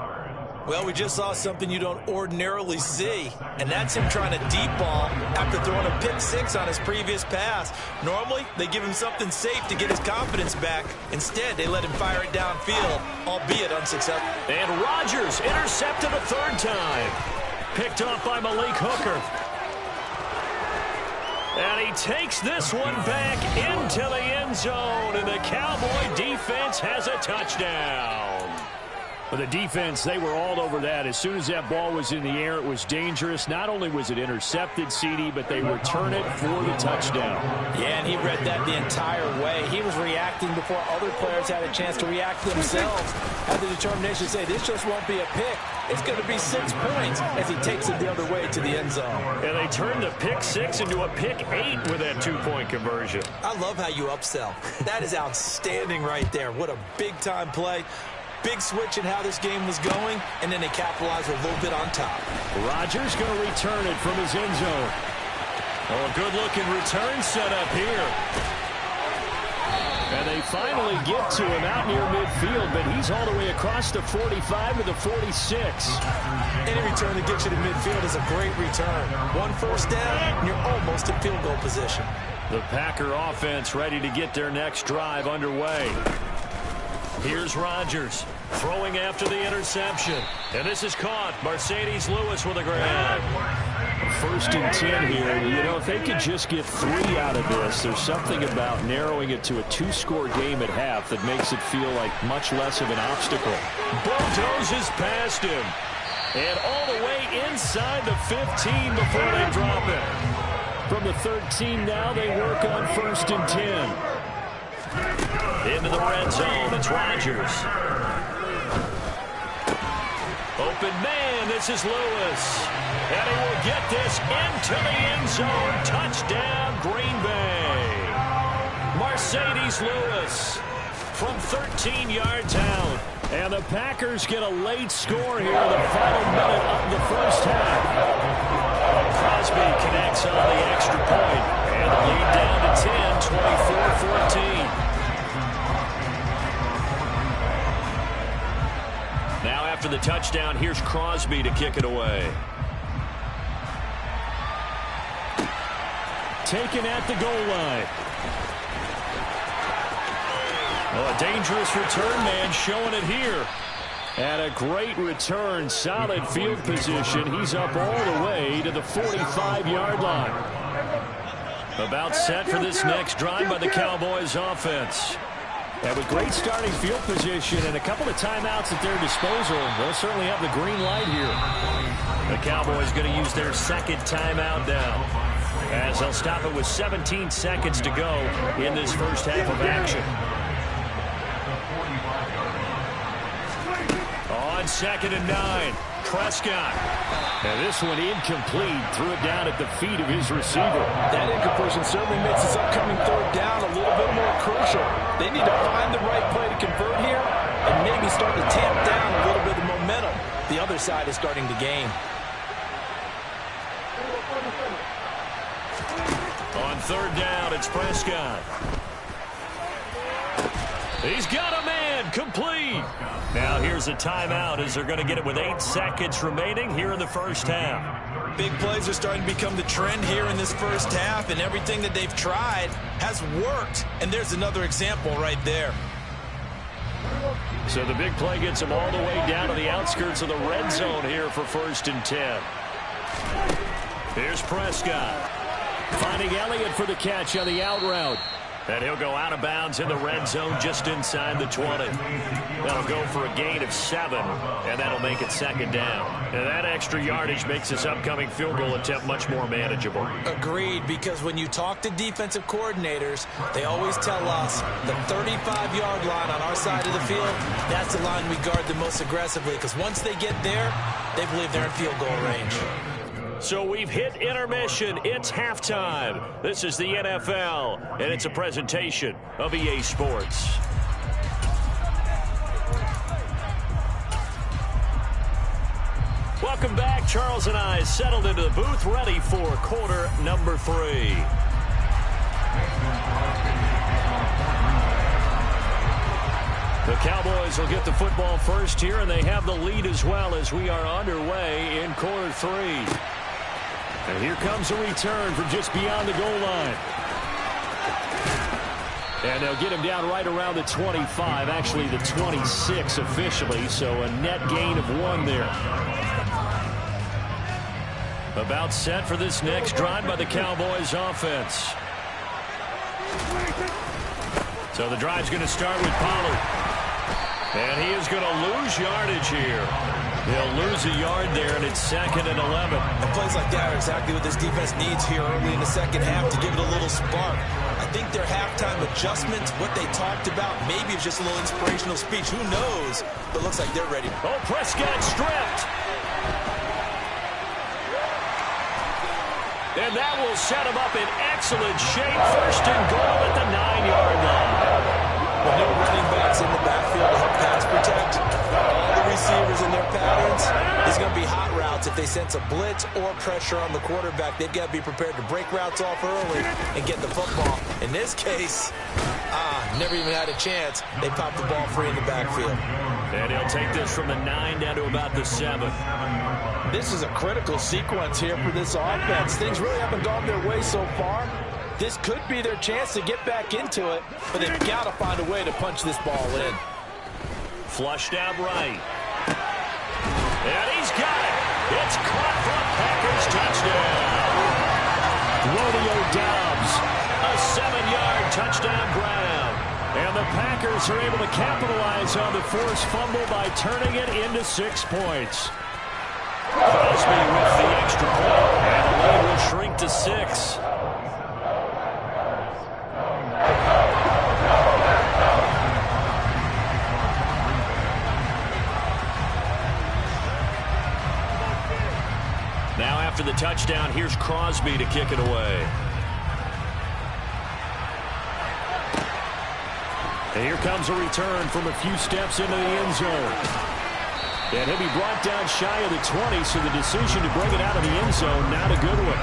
Well, we just saw something you don't ordinarily see, and that's him trying to deep ball after throwing a pick 6 on his previous pass. Normally, they give him something safe to get his confidence back. Instead, they let him fire it downfield, albeit unsuccessful. And Rodgers intercepted a 3rd time. Picked off by Malik Hooker. And he takes this one back into the end zone, and the Cowboy defense has a touchdown. For the defense, they were all over that. As soon as that ball was in the air, it was dangerous. Not only was it intercepted, CD, but they return it for the touchdown. Yeah, and he read that the entire way. He was reacting before other players had a chance to react themselves. Had the determination to say, this just won't be a pick. It's going to be 6 points as he takes it the other way to the end zone. And they turned the pick 6 into a pick 8 with that 2-point conversion. I love how you upsell. That is outstanding right there. What a big-time play. Big switch in how this game was going, and then they capitalized a little bit on top. Rodgers going to return it from his end zone. Oh, a good-looking return set up here. And they finally get to him out near midfield, but he's all the way across the 45 to the 46. Any return that gets you to midfield is a great return. 1 first down, and you're almost in field goal position. The Packer offense ready to get their next drive underway. Here's Rodgers throwing after the interception. And this is caught. Mercedes Lewis with a grab. 1st and 10 here. You know, if they could just get 3 out of this, there's something about narrowing it to a 2-score game at half that makes it feel like much less of an obstacle. Bulldozes past him. And all the way inside the 15 before they drop it. From the 13 now, they work on 1st and 10. Into the red zone, it's Rodgers. Open man, this is Lewis. And he will get this into the end zone. Touchdown, Green Bay. Mercedes Lewis from 13 yards out. And the Packers get a late score here in the final minute of the first half. Crosby connects on the extra point. And the lead down to 10, 24-14. Now after the touchdown, here's Crosby to kick it away. Taken at the goal line. Oh, a dangerous return man showing it here. And a great return, solid field position. He's up all the way to the 45-yard line. About set for this next drive by the Cowboys offense. And with great starting field position and a couple of timeouts at their disposal, they'll certainly have the green light here. The Cowboys going to use their second timeout now, as they'll stop it with 17 seconds to go in this first half of action. On 2nd and 9, Prescott. And this one incomplete. Threw it down at the feet of his receiver. That incompletion certainly makes this upcoming 3rd down a little bit more crucial. They need to find the right play to convert here and maybe start to tamp down a little bit of momentum. The other side is starting to gain. On 3rd down, it's Prescott. He's got a man, complete. Now here's a timeout as they're going to get it with 8 seconds remaining here in the first half. Big plays are starting to become the trend here in this first half, and everything that they've tried has worked. And there's another example right there. So the big play gets them all the way down to the outskirts of the red zone here for 1st and 10. Here's Prescott. Finding Elliott for the catch on the out route. And he'll go out of bounds in the red zone just inside the 20. That'll go for a gain of 7, and that'll make it 2nd down. And that extra yardage makes this upcoming field goal attempt much more manageable. Agreed, because when you talk to defensive coordinators, they always tell us the 35-yard line on our side of the field, that's the line we guard the most aggressively, because once they get there, they believe they're in field goal range. So we've hit intermission. It's halftime. This is the NFL, and it's a presentation of EA Sports. Welcome back. Charles and I settled into the booth, ready for quarter number 3. The Cowboys will get the football first here, and they have the lead as well as we are underway in quarter 3. And here comes a return from just beyond the goal line. And they'll get him down right around the 25, actually the 26 officially, so a net gain of 1 there. About set for this next drive by the Cowboys offense. So the drive's going to start with Pollard. And he is going to lose yardage here. He'll lose a yard there, and it's 2nd and 11. And plays like that are exactly what this defense needs here early in the second half to give it a little spark. I think their halftime adjustments, what they talked about, maybe it's just a little inspirational speech. Who knows? But looks like they're ready. Oh, Prescott stripped. And that will set him up in excellent shape. 1st and goal at the 9-yard line. With no running backs in the backfield to help pass protect, all the receivers in their patterns, it's going to be hot routes. If they sense a blitz or pressure on the quarterback, they've got to be prepared to break routes off early and get the football. In this case, never even had a chance. They popped the ball free in the backfield. And he'll take this from the 9 down to about the 7. This is a critical sequence here for this offense. Things really haven't gone their way so far. This could be their chance to get back into it, but they've got to find a way to punch this ball in. Flushed out right. And he's got it. It's caught for a Packers touchdown. Romeo Doubs, a 7-yard touchdown grab. And the Packers are able to capitalize on the forced fumble by turning it into 6 points. Crosby with the extra point, and the lead will shrink to 6. Now after the touchdown, here's Crosby to kick it away. And here comes a return from a few steps into the end zone. And he'll be brought down shy of the 20, so the decision to bring it out of the end zone, not a good one.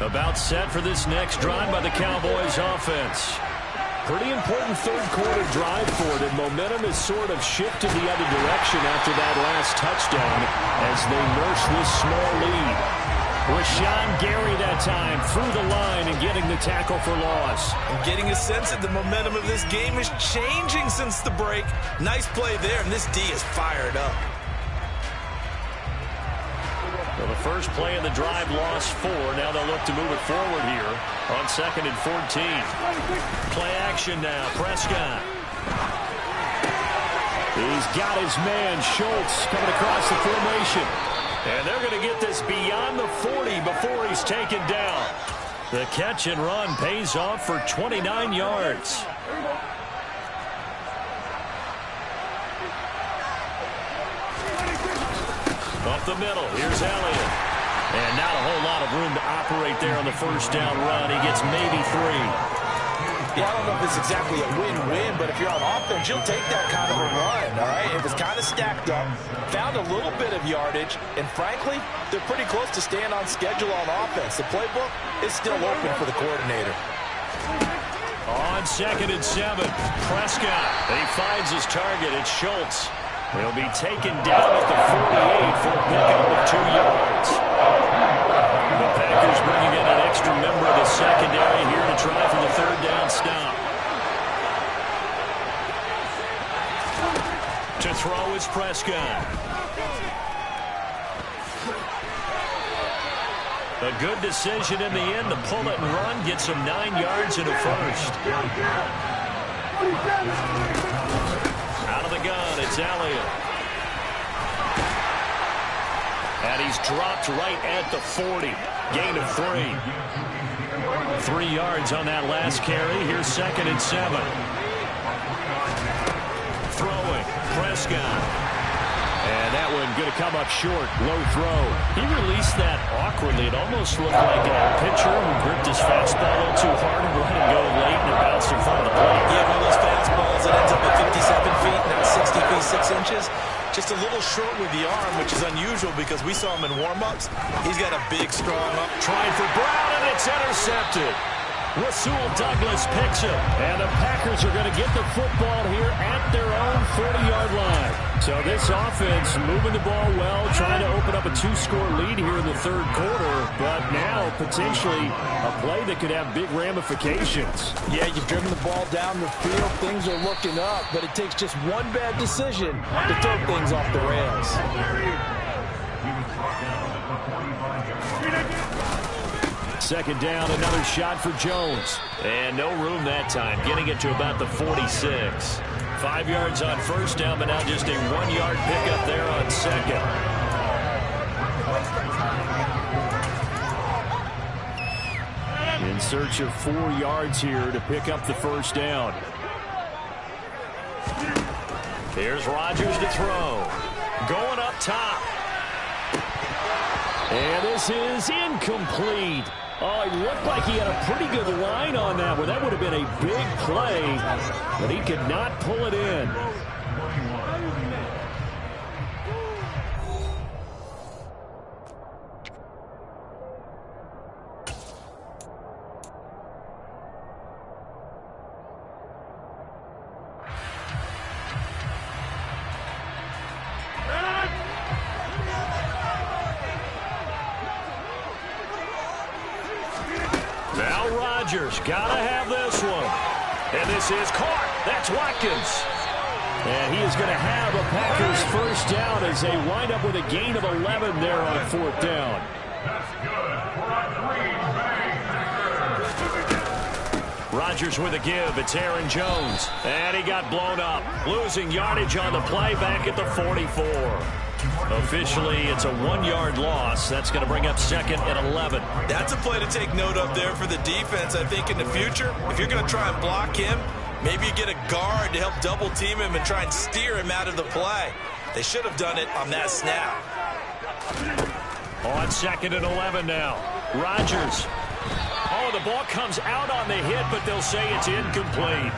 About set for this next drive by the Cowboys offense. Pretty important third quarter drive for them. Momentum has sort of shifted the other direction after that last touchdown as they nurse this small lead. Rashawn Gary that time through the line and getting the tackle for loss. I'm getting a sense that the momentum of this game is changing since the break. Nice play there, and this D is fired up. Well, the first play of the drive lost 4. Now they'll look to move it forward here on 2nd and 14. Play action now. Prescott. He's got his man, Schultz, coming across the formation. And they're going to get this beyond the 40 before he's taken down. The catch and run pays off for 29 yards. Up the middle, here's Elliott. And not a whole lot of room to operate there on the first down run. He gets maybe 3. Yeah, I don't know if it's exactly a win-win, but if you're on offense, you'll take that kind of a run, all right? It was kind of stacked up, found a little bit of yardage, and frankly, they're pretty close to staying on schedule on offense. The playbook is still open for the coordinator. On 2nd and 7, Prescott. He finds his target. It's Schultz. He'll be taken down at the 48 for a pickup of 2 yards. The Packers bringing in an extra member of the secondary here to try for the 3rd down stop. To throw is Prescott. A good decision in the end to pull it and run, gets him 9 yards in a first. Out of the gun, it's Elliott. And he's dropped right at the 40. Gain of 3. 3 yards on that last carry. Here's 2nd and 7. Throwing, Prescott. And that one going to come up short. Low throw. He released that awkwardly. It almost looked like a pitcher who gripped his fastball a little too hard and let it go late and it bounced in front of the plate. Yeah, one of those fastballs that ends up at 57 feet, not 60 feet, 6 inches. Just a little short with the arm, which is unusual because we saw him in warm-ups. He's got a big, strong arm. Trying for Brown, and it's intercepted. Rasul Douglas picks it, and the Packers are going to get the football here at their own 40-yard line. So this offense moving the ball well, trying to open up a 2-score lead here in the 3rd quarter, but now potentially a play that could have big ramifications. Yeah, you've driven the ball down the field. Things are looking up, but it takes just one bad decision to throw things off the rails. Second down, another shot for Jones. And no room that time, getting it to about the 46. 5 yards on first down, but now just a 1-yard pickup there on 2nd. In search of 4 yards here to pick up the first down. Here's Rodgers to throw. Going up top. And this is incomplete. Oh, it looked like he had a pretty good line on that one. That would have been a big play, but he could not pull it in. Gotta have this one. And this is caught. That's Watkins. And he is going to have a Packers first down as they wind up with a gain of 11 there on 4th down. Rodgers with a give. It's Aaron Jones. And he got blown up. Losing yardage on the play back at the 44. Officially, it's a 1-yard loss. That's going to bring up 2nd and 11. That's a play to take note of there for the defense. I think in the future, if you're going to try and block him, maybe you get a guard to help double team him and try and steer him out of the play. They should have done it on that snap. On 2nd and 11 now. Rodgers. Oh, the ball comes out on the hit, but they'll say it's incomplete.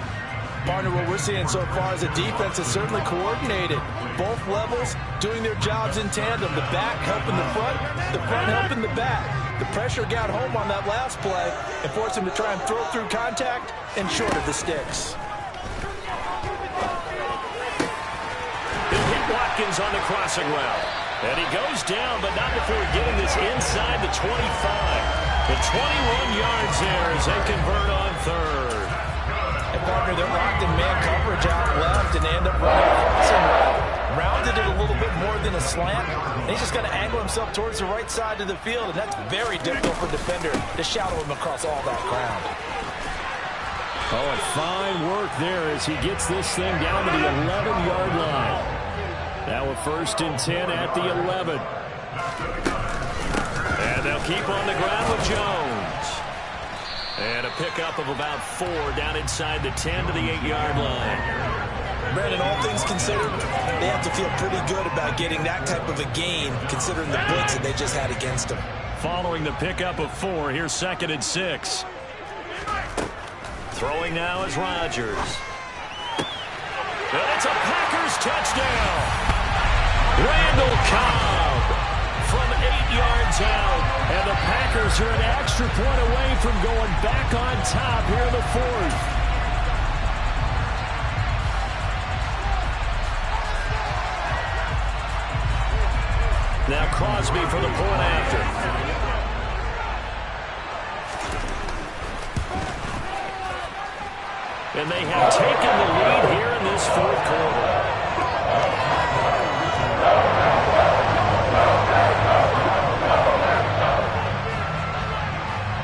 Partner, what we're seeing so far is a defense is certainly coordinated. Both levels doing their jobs in tandem. The back helping the front helping the back. The pressure got home on that last play and forced him to try and throw through contact and short of the sticks. He'll hit Watkins on the crossing route. And he goes down, but not before getting this inside the 25. The 21 yards there as they convert on 3rd. And partner, they're locked in man coverage out left, and they end up running a crossing route. Rounded it a little bit more than a slant. And he's just going to angle himself towards the right side of the field, and that's very difficult for a defender to shadow him across all that ground. Oh, and fine work there as he gets this thing down to the 11-yard line. Now a 1st and 10 at the 11. And they'll keep on the ground with Jones. And a pickup of about 4 down inside the 10 to the 8-yard line. Brandon, all things considered, they have to feel pretty good about getting that type of a gain considering the blitz that they just had against them. Following the pickup of 4, here's 2nd and 6. Throwing now is Rodgers. And it's a Packers touchdown. Randall Cobb from 8 yards out. And the Packers are an extra point away from going back on top here in the 4th. Now Crosby for the point after. And they have taken the lead here in this 4th quarter.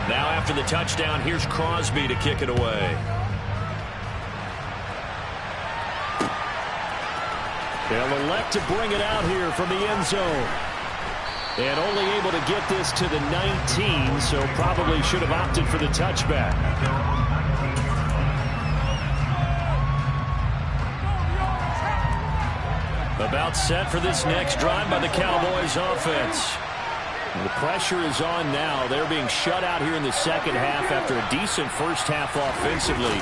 Now after the touchdown, here's Crosby to kick it away. They'll elect to bring it out here from the end zone. And only able to get this to the 19, so probably should have opted for the touchback. About set for this next drive by the Cowboys offense. The pressure is on now. They're being shut out here in the second half after a decent first half offensively.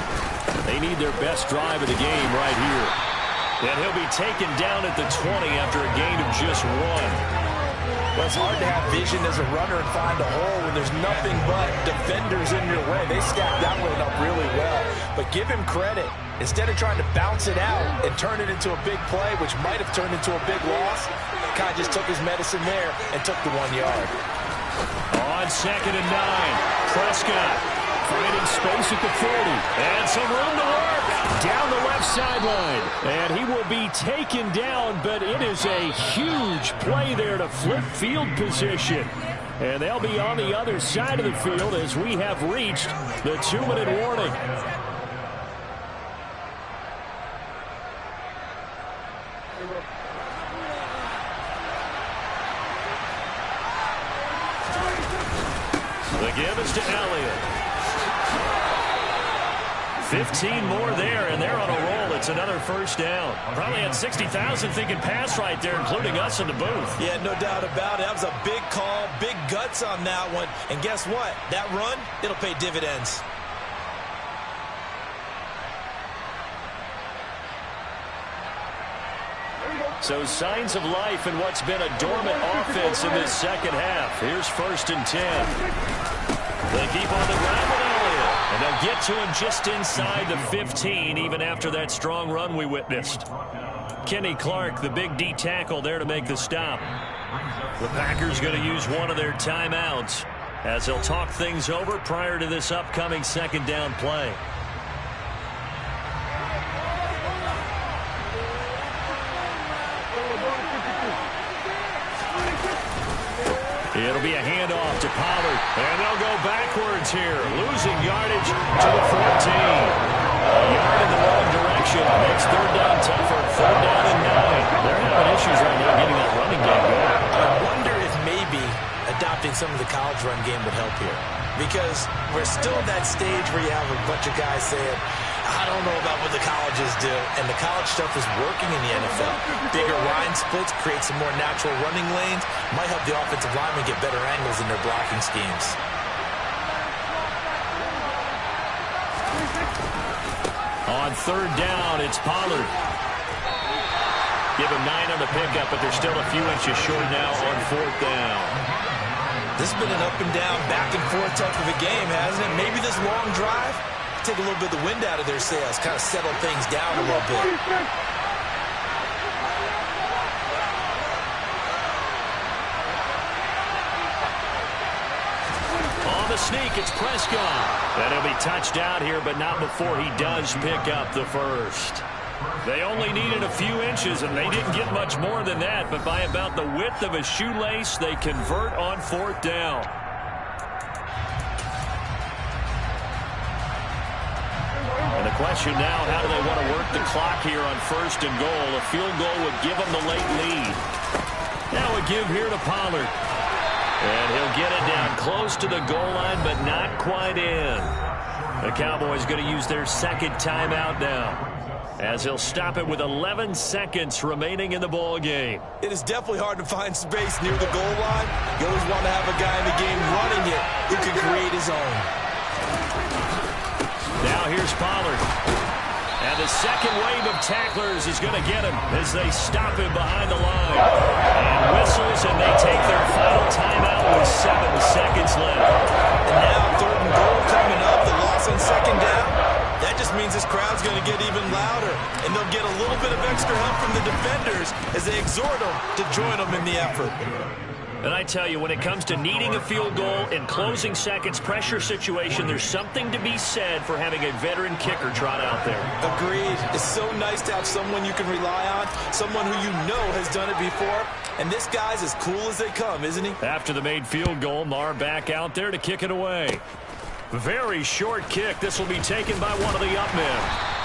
They need their best drive of the game right here. And he'll be taken down at the 20 after a gain of just 1. Well, it's hard to have vision as a runner and find a hole when there's nothing but defenders in your way. They stacked that one up really well. But give him credit. Instead of trying to bounce it out and turn it into a big play, which might have turned into a big loss, kind of just took his medicine there and took the 1 yard. On 2nd and 9, Prescott finding space at the 40. And some room to work down the left sideline. And he will be taken down, but it is a huge play there to flip field position. And they'll be on the other side of the field as we have reached the 2-minute warning. The give is to Elliott. 15 more there, and they're on a roll. It's another first down. Probably had 60,000 thinking pass right there, including us in the booth. Yeah, no doubt about it. That was a big call, big guts on that one. And guess what? That run, it'll pay dividends. So signs of life in what's been a dormant offense in this second half. Here's 1st and 10. They keep on the ground with Elliott. And they'll get to him just inside the 15, even after that strong run we witnessed. Kenny Clark, the big D tackle, there to make the stop. The Packers going to use one of their timeouts as they'll talk things over prior to this upcoming second down play. It'll be a handoff to Pollard, and they'll go backwards here, losing yardage to the 14. A yard in the wrong direction makes third down tougher. Third down and 9. They're having issues right now getting that running game going. I wonder if maybe adopting some of the college run game would help here, because we're still at that stage where you have a bunch of guys saying, I don't know about what the colleges do, and the college stuff is working in the NFL. Bigger line splits create some more natural running lanes, might help the offensive linemen get better angles in their blocking schemes. On third down, it's Pollard. Give him 9 on the pickup, but they're still a few inches short now on fourth down. This has been an up and down, back and forth type of a game, hasn't it? Maybe this long drive take a little bit of the wind out of their sails, kind of settle things down a little bit. On the sneak, it's Prescott. And he'll be touched out here, but not before he does pick up the first. They only needed a few inches, and they didn't get much more than that, but by about the width of a shoelace, they convert on fourth down. And the question now, how do they want to work the clock here on first and goal? A field goal would give them the late lead. Now a give here to Pollard. And he'll get it down close to the goal line, but not quite in. The Cowboys going to use their second timeout now, as he'll stop it with 11 seconds remaining in the ball game. It is definitely hard to find space near the goal line. You always want to have a guy in the game running it who can create his own. Now here's Pollard. And the second wave of tacklers is going to get him as they stop him behind the line. And whistles, and they take their final timeout with 7 seconds left. And now third and goal coming up. The loss on second down. That just means this crowd's going to get even louder. And they'll get a little bit of extra help from the defenders as they exhort them to join them in the effort. And I tell you, when it comes to needing a field goal in closing seconds pressure situation, there's something to be said for having a veteran kicker trot out there. Agreed. It's so nice to have someone you can rely on, someone who you know has done it before. And this guy's as cool as they come, isn't he? After the made field goal, Marr back out there to kick it away. Very short kick. This will be taken by one of the up men.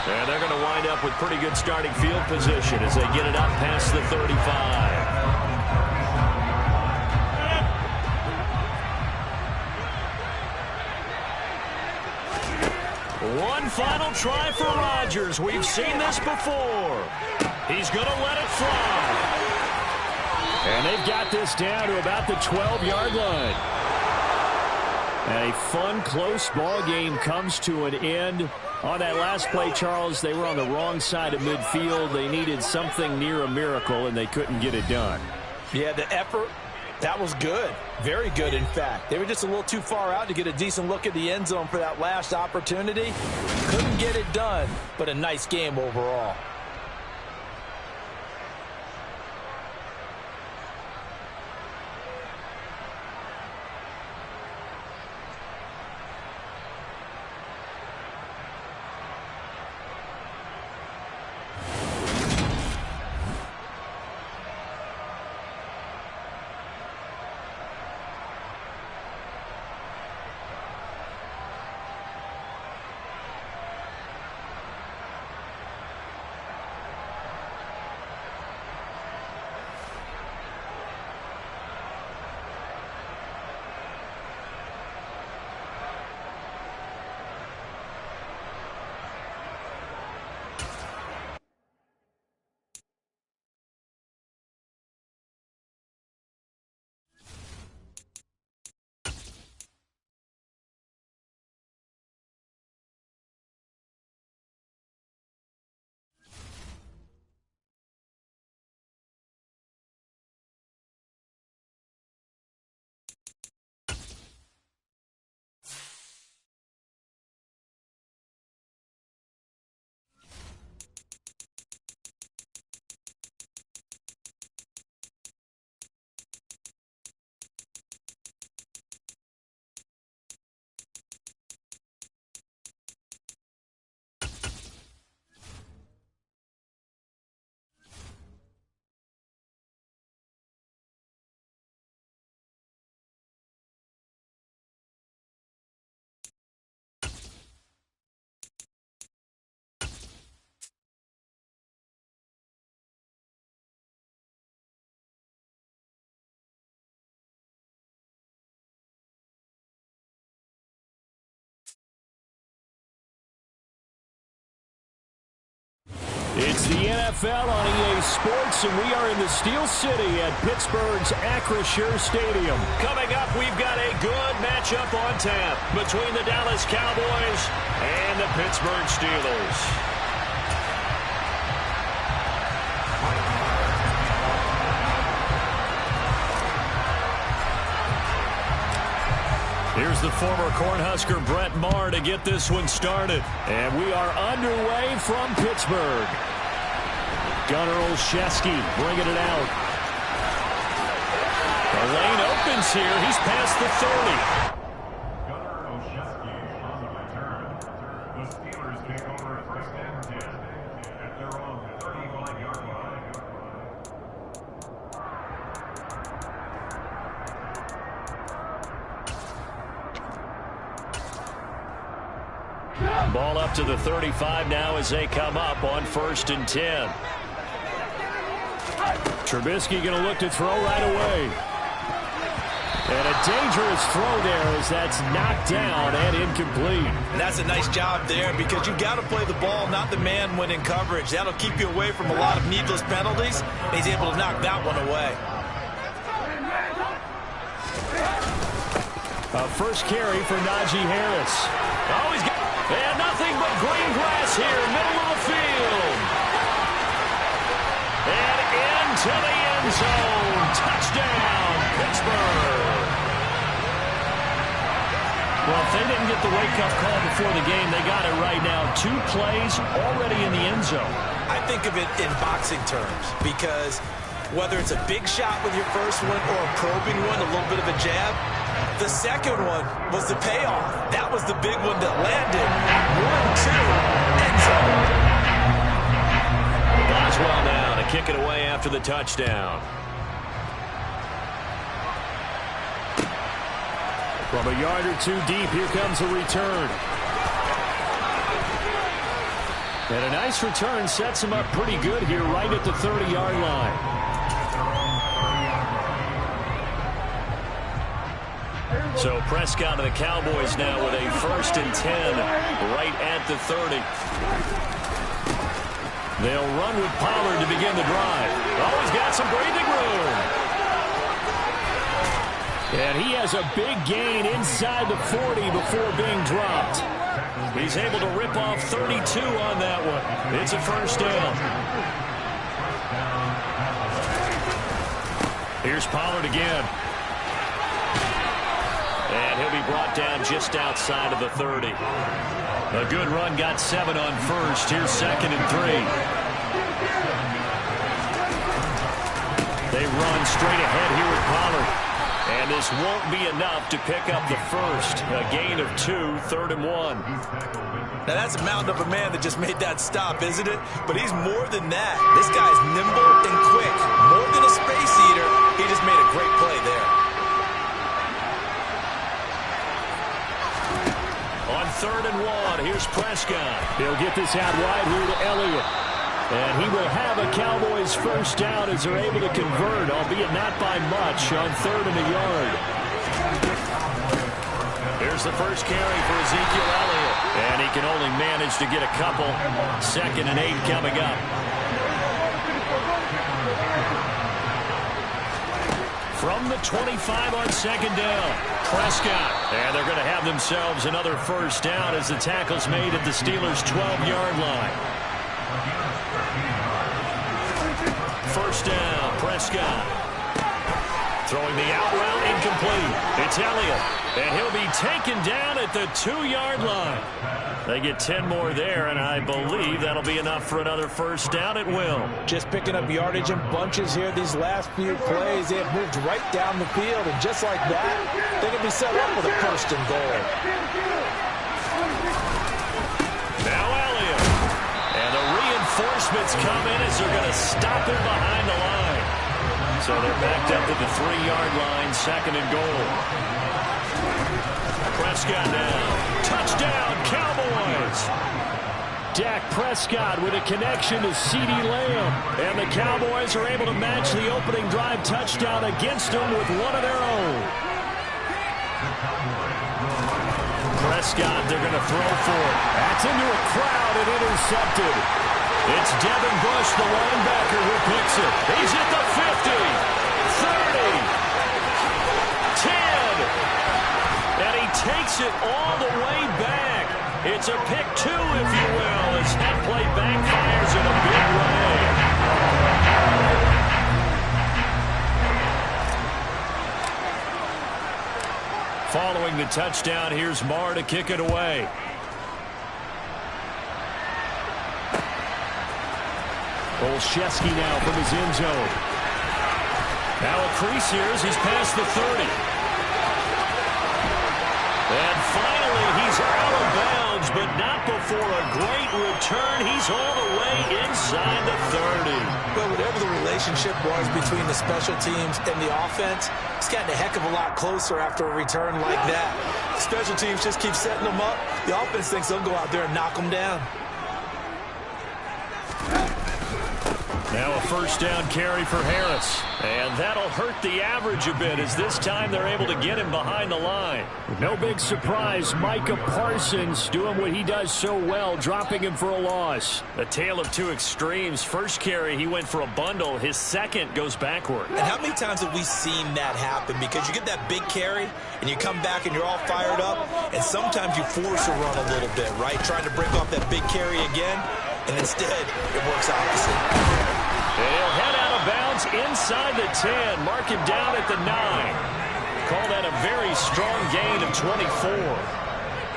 And they're going to wind up with pretty good starting field position as they get it up past the 35. One final try for Rodgers. We've seen this before. He's going to let it fly. And they've got this down to about the 12-yard line. And a fun, close ball game comes to an end. On that last play, Charles, they were on the wrong side of midfield. They needed something near a miracle, and they couldn't get it done. Yeah, the effort, that was good. Very good, in fact. They were just a little too far out to get a decent look at the end zone for that last opportunity. Couldn't get it done, but a nice game overall. It's the NFL on EA Sports, and we are in the Steel City at Pittsburgh's Acrisure Stadium. Coming up, we've got a good matchup on tap between the Dallas Cowboys and the Pittsburgh Steelers. Here's the former Cornhusker Brett Maher to get this one started. And we are underway from Pittsburgh. Gunnar Olszewski bringing it out. The lane opens here. He's past the 30. Gunnar Olszewski on the return. The Steelers take over at first and 10 at their own 35-yard line. Ball up to the 35 now as they come up on 1st and 10. Trubisky going to look to throw right away. And a dangerous throw there as that's knocked down and incomplete. And that's a nice job there because you've got to play the ball, not the man when in coverage. That'll keep you away from a lot of needless penalties. He's able to knock that one away. First carry for Najee Harris. Oh, he's got... And nothing but green grass here, middle of the field. And into the end zone. Touchdown, Pittsburgh. Well, if they didn't get the wake-up call before the game, they got it right now. 2 plays already in the end zone. I think of it in boxing terms because whether it's a big shot with your first one or a probing one, a little bit of a jab, the second one was the payoff. That was the big one that landed at 1-2 end zone. Boswell now to kick it away after the touchdown. From a yard or 2 deep, here comes a return. And a nice return sets him up pretty good here right at the 30-yard line. So Prescott of the Cowboys now with a 1st and 10 right at the 30. They'll run with Pollard to begin the drive. Oh, he's got some breathing room. And he has a big gain inside the 40 before being dropped. He's able to rip off 32 on that one. It's a 1st down. Here's Pollard again. And he'll be brought down just outside of the 30. A good run, got 7 on 1st. Here's 2nd and 3. They run straight ahead here with Pollard. And this won't be enough to pick up the 1st. A gain of 2, 3rd and 1. Now that's a mountain of a man that just made that stop, isn't it? But he's more than that. This guy's nimble and quick. More than a space eater. He just made a great play there. On 3rd and 1, here's Prescott. He'll get this out wide here to Elliott. And he will have a Cowboys 1st down as they're able to convert, albeit not by much, on 3rd and a yard. Here's the first carry for Ezekiel Elliott. And he can only manage to get a couple. 2nd and 8 coming up. From the 25 on 2nd down, Prescott. And they're going to have themselves another 1st down as the tackle's made at the Steelers' 12-yard line. 1st down, Prescott. Throwing the out route incomplete. It's Elliott. And he'll be taken down at the 2-yard line. They get 10 more there, and I believe that'll be enough for another 1st down. It will. Just picking up yardage in bunches here these last few plays. They have moved right down the field, and just like that, they can be set up with a 1st and goal. Now Elliott. And the reinforcements come in as they're going to stop him behind the line. So they're backed up to the 3-yard line, 2nd and goal. Prescott now. Touchdown, Cowboys. Dak Prescott with a connection to CeeDee Lamb. And the Cowboys are able to match the opening drive touchdown against them with one of their own. Prescott, they're going to throw for it. That's into a crowd and intercepted. It's Devin Bush, the linebacker, who picks it. He's at the 50, 30, 10, and he takes it all the way back. It's a pick 2, if you will, as that play backfires in a big way. Following the touchdown, here's Marr to kick it away. Olszewski now from his end zone. Now a crease here as he's past the 30. And finally, he's out of bounds, but not before a great return. He's all the way inside the 30. Well, whatever the relationship was between the special teams and the offense, it's gotten a heck of a lot closer after a return like that. The special teams just keep setting them up. The offense thinks they'll go out there and knock them down. Now a first down carry for Harris. And that'll hurt the average a bit as this time they're able to get him behind the line. No big surprise, Micah Parsons doing what he does so well, dropping him for a loss. A tale of two extremes. First carry, he went for a bundle. His second goes backward. And how many times have we seen that happen? Because you get that big carry, and you come back and you're all fired up, and sometimes you force a run a little bit, right? Trying to break off that big carry again, and instead it works opposite. And he'll head out of bounds inside the 10. Mark him down at the 9. Call that a very strong gain of 24.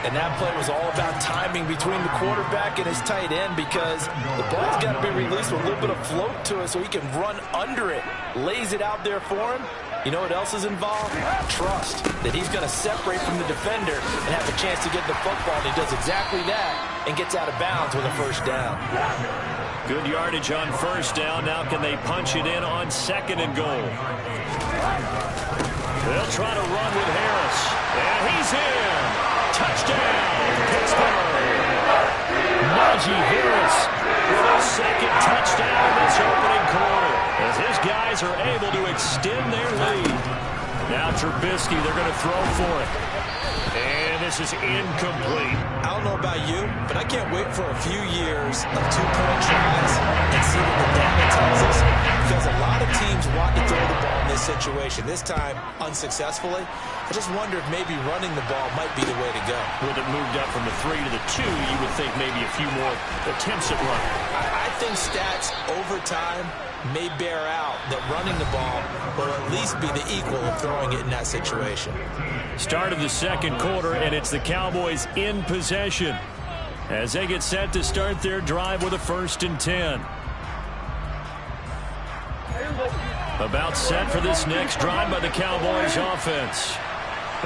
And that play was all about timing between the quarterback and his tight end because the ball's got to be released with a little bit of float to it so he can run under it. Lays it out there for him. You know what else is involved? Trust that he's going to separate from the defender and have a chance to get the football. And he does exactly that and gets out of bounds with a first down. Good yardage on first down. Now can they punch it in on second and goal? They'll try to run with Harris. And he's in. Touchdown, Pittsburgh. Najee Harris with a second touchdown in this opening quarter as his guys are able to extend their lead. Now Trubisky, they're going to throw for it. And this is incomplete. I don't know about you, but I can't wait for a few years of two-point tries and see what the data tells us. Because a lot of teams want to throw the ball in this situation. This time, unsuccessfully. I just wonder if maybe running the ball might be the way to go. With it moved up from the 3 to the 2, you would think maybe a few more attempts at running. I think stats over time may bear out that running the ball will at least be the equal of throwing it in that situation. Start of the second quarter, and it's the Cowboys in possession as they get set to start their drive with a 1st and 10. About set for this next drive by the Cowboys offense.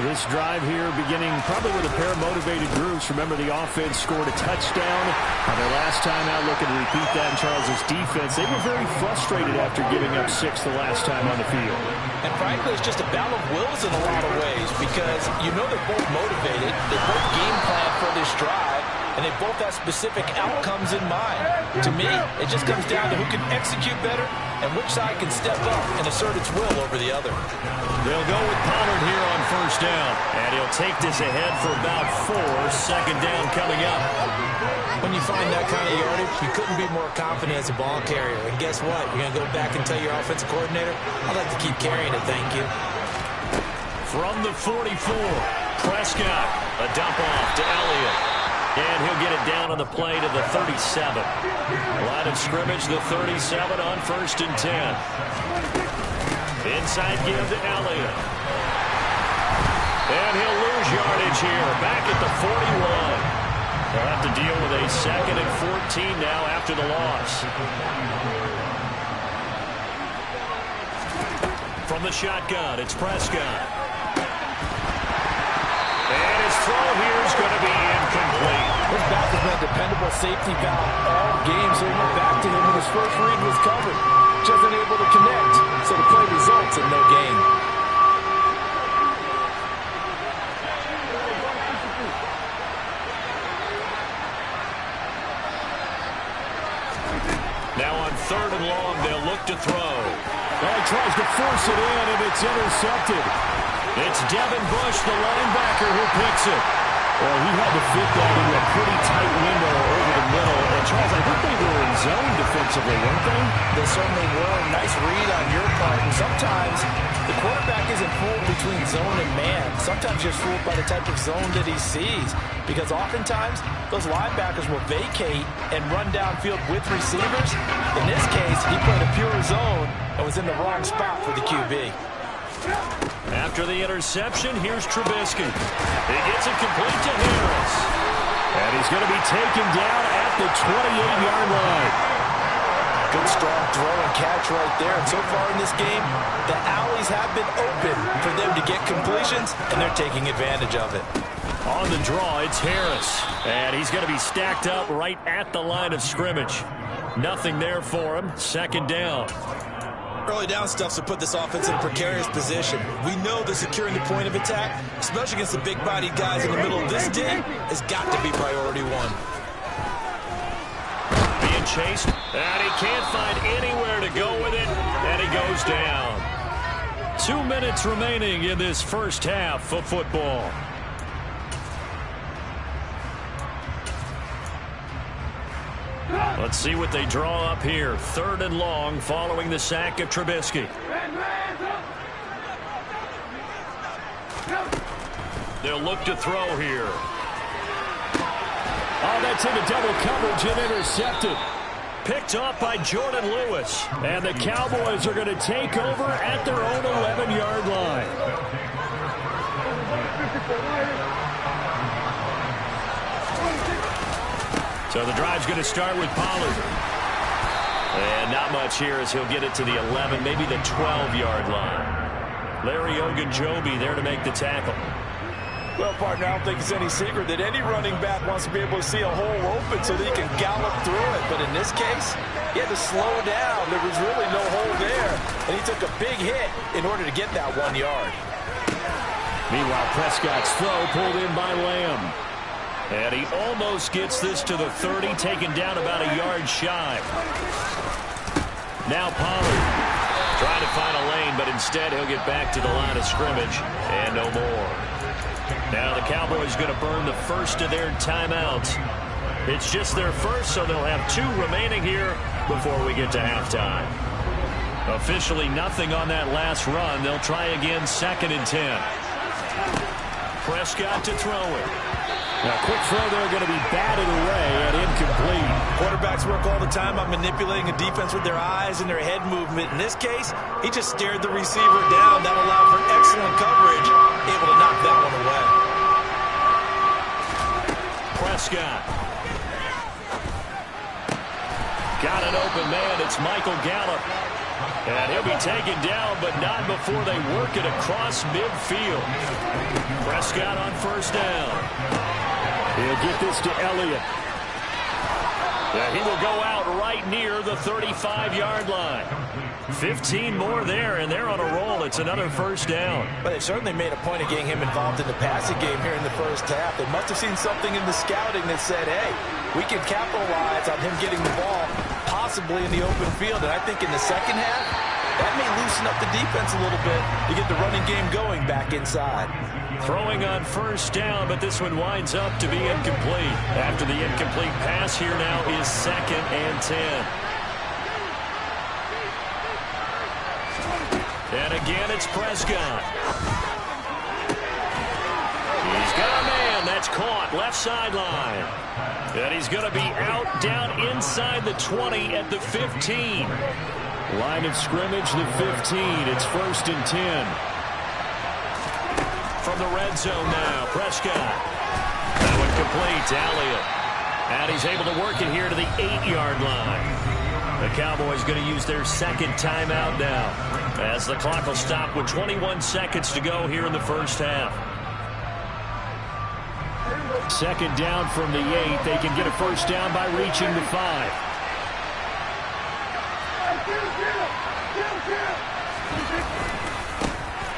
This drive here beginning probably with a pair of motivated groups. Remember, the offense scored a touchdown on their last time out, looking to repeat that in Charles' defense. They were very frustrated after giving up 6 the last time on the field. And frankly, it's just a battle of wills in a lot of ways because you know they're both motivated. They both game plan for this drive, and they both have specific outcomes in mind. To me, it just comes down to who can execute better and which side can step up and assert its will over the other. They'll go with Pollard here on first down, and he'll take this ahead for about 4. Second down coming up. When you find that kind of yardage, you couldn't be more confident as a ball carrier. And guess what? You're going to go back and tell your offensive coordinator, I'd like to keep carrying it, thank you. From the 44, Prescott, a dump off to Elliott. And he'll get it down on the play to the 37. Line of scrimmage, the 37 on 1st and 10. Inside give to Elliott. And he'll lose yardage here. Back at the 41. They'll have to deal with a 2nd and 14 now after the loss. From the shotgun, it's Prescott. And his throw here is going to be incomplete. His back has been a dependable safety valve all game, so he went back to him when his first read was covered. Just unable to connect, so the play results in no gain. Now on 3rd and long, they'll look to throw. Well, he tries to force it in, and it's intercepted. It's Devin Bush, the linebacker, who picks it. Well, he had to fit that into a pretty tight window over the middle. And, Charles, I think they were in zone defensively, weren't they? They certainly were. Nice read on your part. And sometimes the quarterback isn't fooled between zone and man. Sometimes just fooled by the type of zone that he sees. Because oftentimes, those linebackers will vacate and run downfield with receivers. In this case, he played a pure zone and was in the wrong spot for the QB. After the interception, here's Trubisky. He gets it complete to Harris. And he's going to be taken down at the 28-yard line. Good strong throw and catch right there. And so far in this game, the alleys have been open for them to get completions, and they're taking advantage of it. On the draw, it's Harris. And he's going to be stacked up right at the line of scrimmage. Nothing there for him. Second down. Early down stuff to put this offense in a precarious position. We know that securing the point of attack, especially against the big-bodied guys in the middle of this D, has got to be priority one. Being chased, and he can't find anywhere to go with it, and he goes down. 2 minutes remaining in this first half of football. Let's see what they draw up here. 3rd and long following the sack of Trubisky. They'll look to throw here. Oh, that's into double coverage and intercepted. Picked off by Jordan Lewis. And the Cowboys are going to take over at their own 11-yard line. So the drive's going to start with Pollard. And not much here as he'll get it to the 11, maybe the 12-yard line. Larry Ogunjobi there to make the tackle. Well, partner, I don't think it's any secret that any running back wants to be able to see a hole open so that he can gallop through it. But in this case, he had to slow down. There was really no hole there. And he took a big hit in order to get that 1 yard. Meanwhile, Prescott's throw pulled in by Lamb. And he almost gets this to the 30, taken down about a yard shy. Now Pollard trying to find a lane, but instead he'll get back to the line of scrimmage and no more. Now the Cowboys going to burn the first of their timeouts. It's just their first, so they'll have 2 remaining here before we get to halftime. Officially nothing on that last run. They'll try again, 2nd and 10. Prescott to throw it. Now, quick throw there going to be batted away and incomplete. Quarterbacks work all the time on manipulating a defense with their eyes and their head movement. In this case, he just stared the receiver down. That allowed for excellent coverage, able to knock that one away. Prescott. Got an open man. It's Michael Gallup. And he'll be taken down, but not before they work it across midfield. Prescott on first down. He'll get this to Elliott. Yeah, he will go out right near the 35-yard line. 15 more there, and they're on a roll. It's another first down. But they certainly made a point of getting him involved in the passing game here in the first half. They must have seen something in the scouting that said, hey, we can capitalize on him getting the ball possibly in the open field. And I think in the second half, that may loosen up the defense a little bit to get the running game going back inside. Throwing on first down, but this one winds up to be incomplete. After the incomplete pass, here now is 2nd and 10. And again, it's Prescott. He's got a man. That's caught. Left sideline. And he's going to be out down inside the 20 at the 15. Line of scrimmage, the 15. It's 1st and 10. From the red zone now, Prescott. That one complete to Elliott. And he's able to work it here to the 8-yard line. The Cowboys going to use their 2nd timeout now, as the clock will stop with 21 seconds to go here in the first half. 2nd down from the 8. They can get a first down by reaching the 5.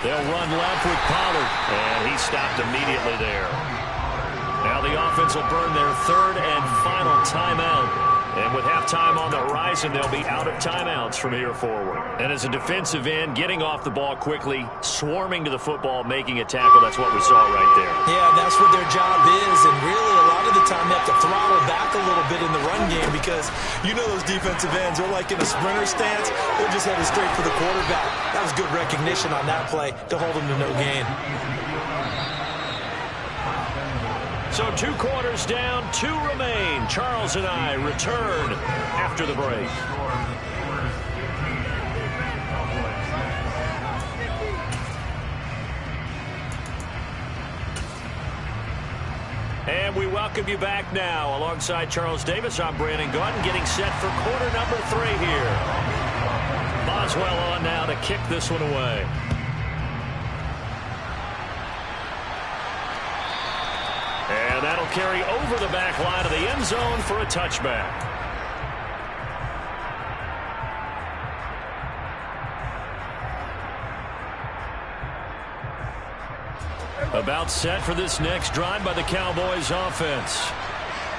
They'll run left with Pollard, and he stopped immediately there. Now the offense will burn their 3rd and final timeout. And with halftime on the horizon, they'll be out of timeouts from here forward. And as a defensive end, getting off the ball quickly, swarming to the football, making a tackle, that's what we saw right there. Yeah, that's what their job is. And really, a lot of the time, they have to throttle back a little bit in the run game because you know those defensive ends are like in a sprinter stance. They're just headed straight for the quarterback. That was good recognition on that play to hold them to no gain. So 2 quarters down, 2 remain. Charles and I return after the break. And we welcome you back now. Alongside Charles Davis, I'm Brandon Gaudin, getting set for quarter number 3 here. Boswell on now to kick this one away. And that'll carry over the back line of the end zone for a touchback. About set for this next drive by the Cowboys offense.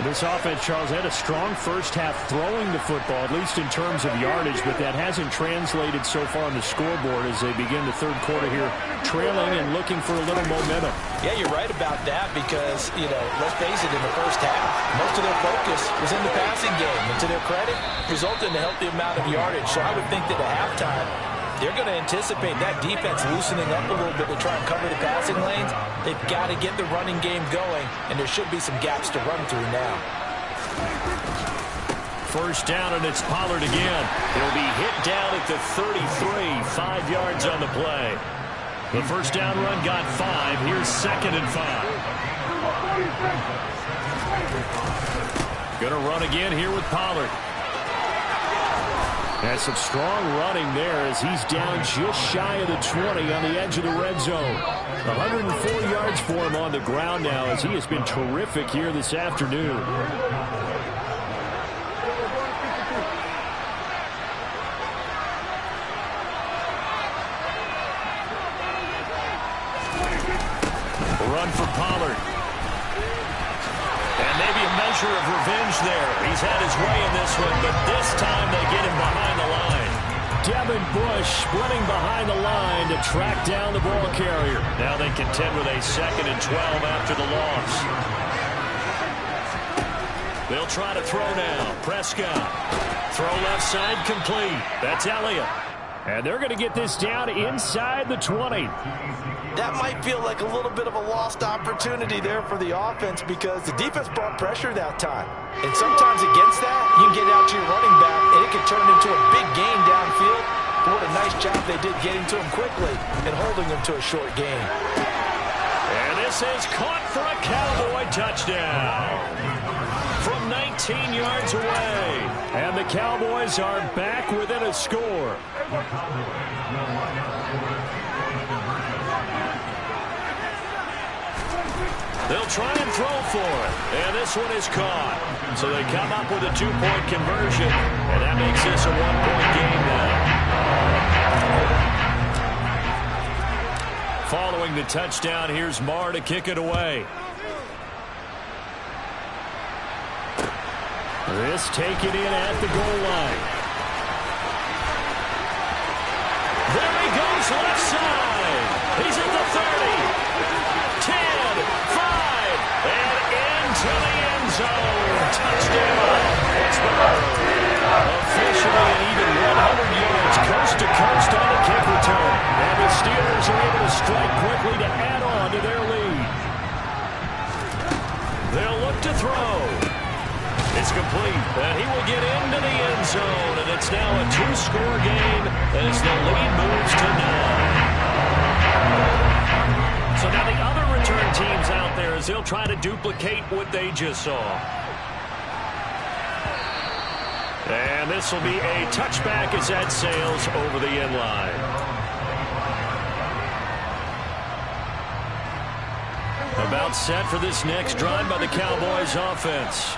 This offense, Charles, had a strong first half throwing the football, at least in terms of yardage, but that hasn't translated so far on the scoreboard as they begin the third quarter here, trailing and looking for a little momentum. Yeah, you're right about that because, you know, let's face it, in the first half, most of their focus was in the passing game. And to their credit, resulted in a healthy amount of yardage. So I would think that at halftime, they're going to anticipate that defense loosening up a little bit to try and cover the passing lanes. They've got to get the running game going, and there should be some gaps to run through now. First down, and it's Pollard again. He'll be hit down at the 33, 5 yards on the play. The first down run got 5. Here's 2nd and 5. Going to run again here with Pollard. Has some strong running there as he's down just shy of the 20 on the edge of the red zone. 104 yards for him on the ground now as he has been terrific here this afternoon. Run for Pollard. And maybe a measure of revenge there. He's had his way in this one, but this time they get him behind the line. Devin Bush splitting behind the line to track down the ball carrier. Now they contend with a 2nd and 12 after the loss. They'll try to throw now. Prescott. Throw left side complete. That's Elliott. And they're going to get this down inside the 20. That might feel like a little bit of a lost opportunity there for the offense because the defense brought pressure that time. And sometimes against that, you can get out to your running back, and it can turn into a big gain downfield. But what a nice job they did getting to him quickly and holding him to a short gain. And this is caught for a Cowboy touchdown from 19 yards away. And the Cowboys are back within a score. They'll try and throw for it. And this one is caught. So they come up with a 2-point conversion. And that makes this a 1-point game now. Following the touchdown, here's Marr to kick it away. This taken in at the goal line. There he goes left side. He's at the 30. 10, 5, and into the end zone. Touchdown, Pittsburgh. Officially an even 100 yards coast to coast on the kick return. And the Steelers are able to strike quickly to add on to their lead. They'll look to throw. It's complete, and he will get into the end zone, and it's now a 2-score game as the lead moves to 9. So now the other return teams out there as they'll try to duplicate what they just saw. And this will be a touchback as that sails over the end line. About set for this next drive by the Cowboys offense.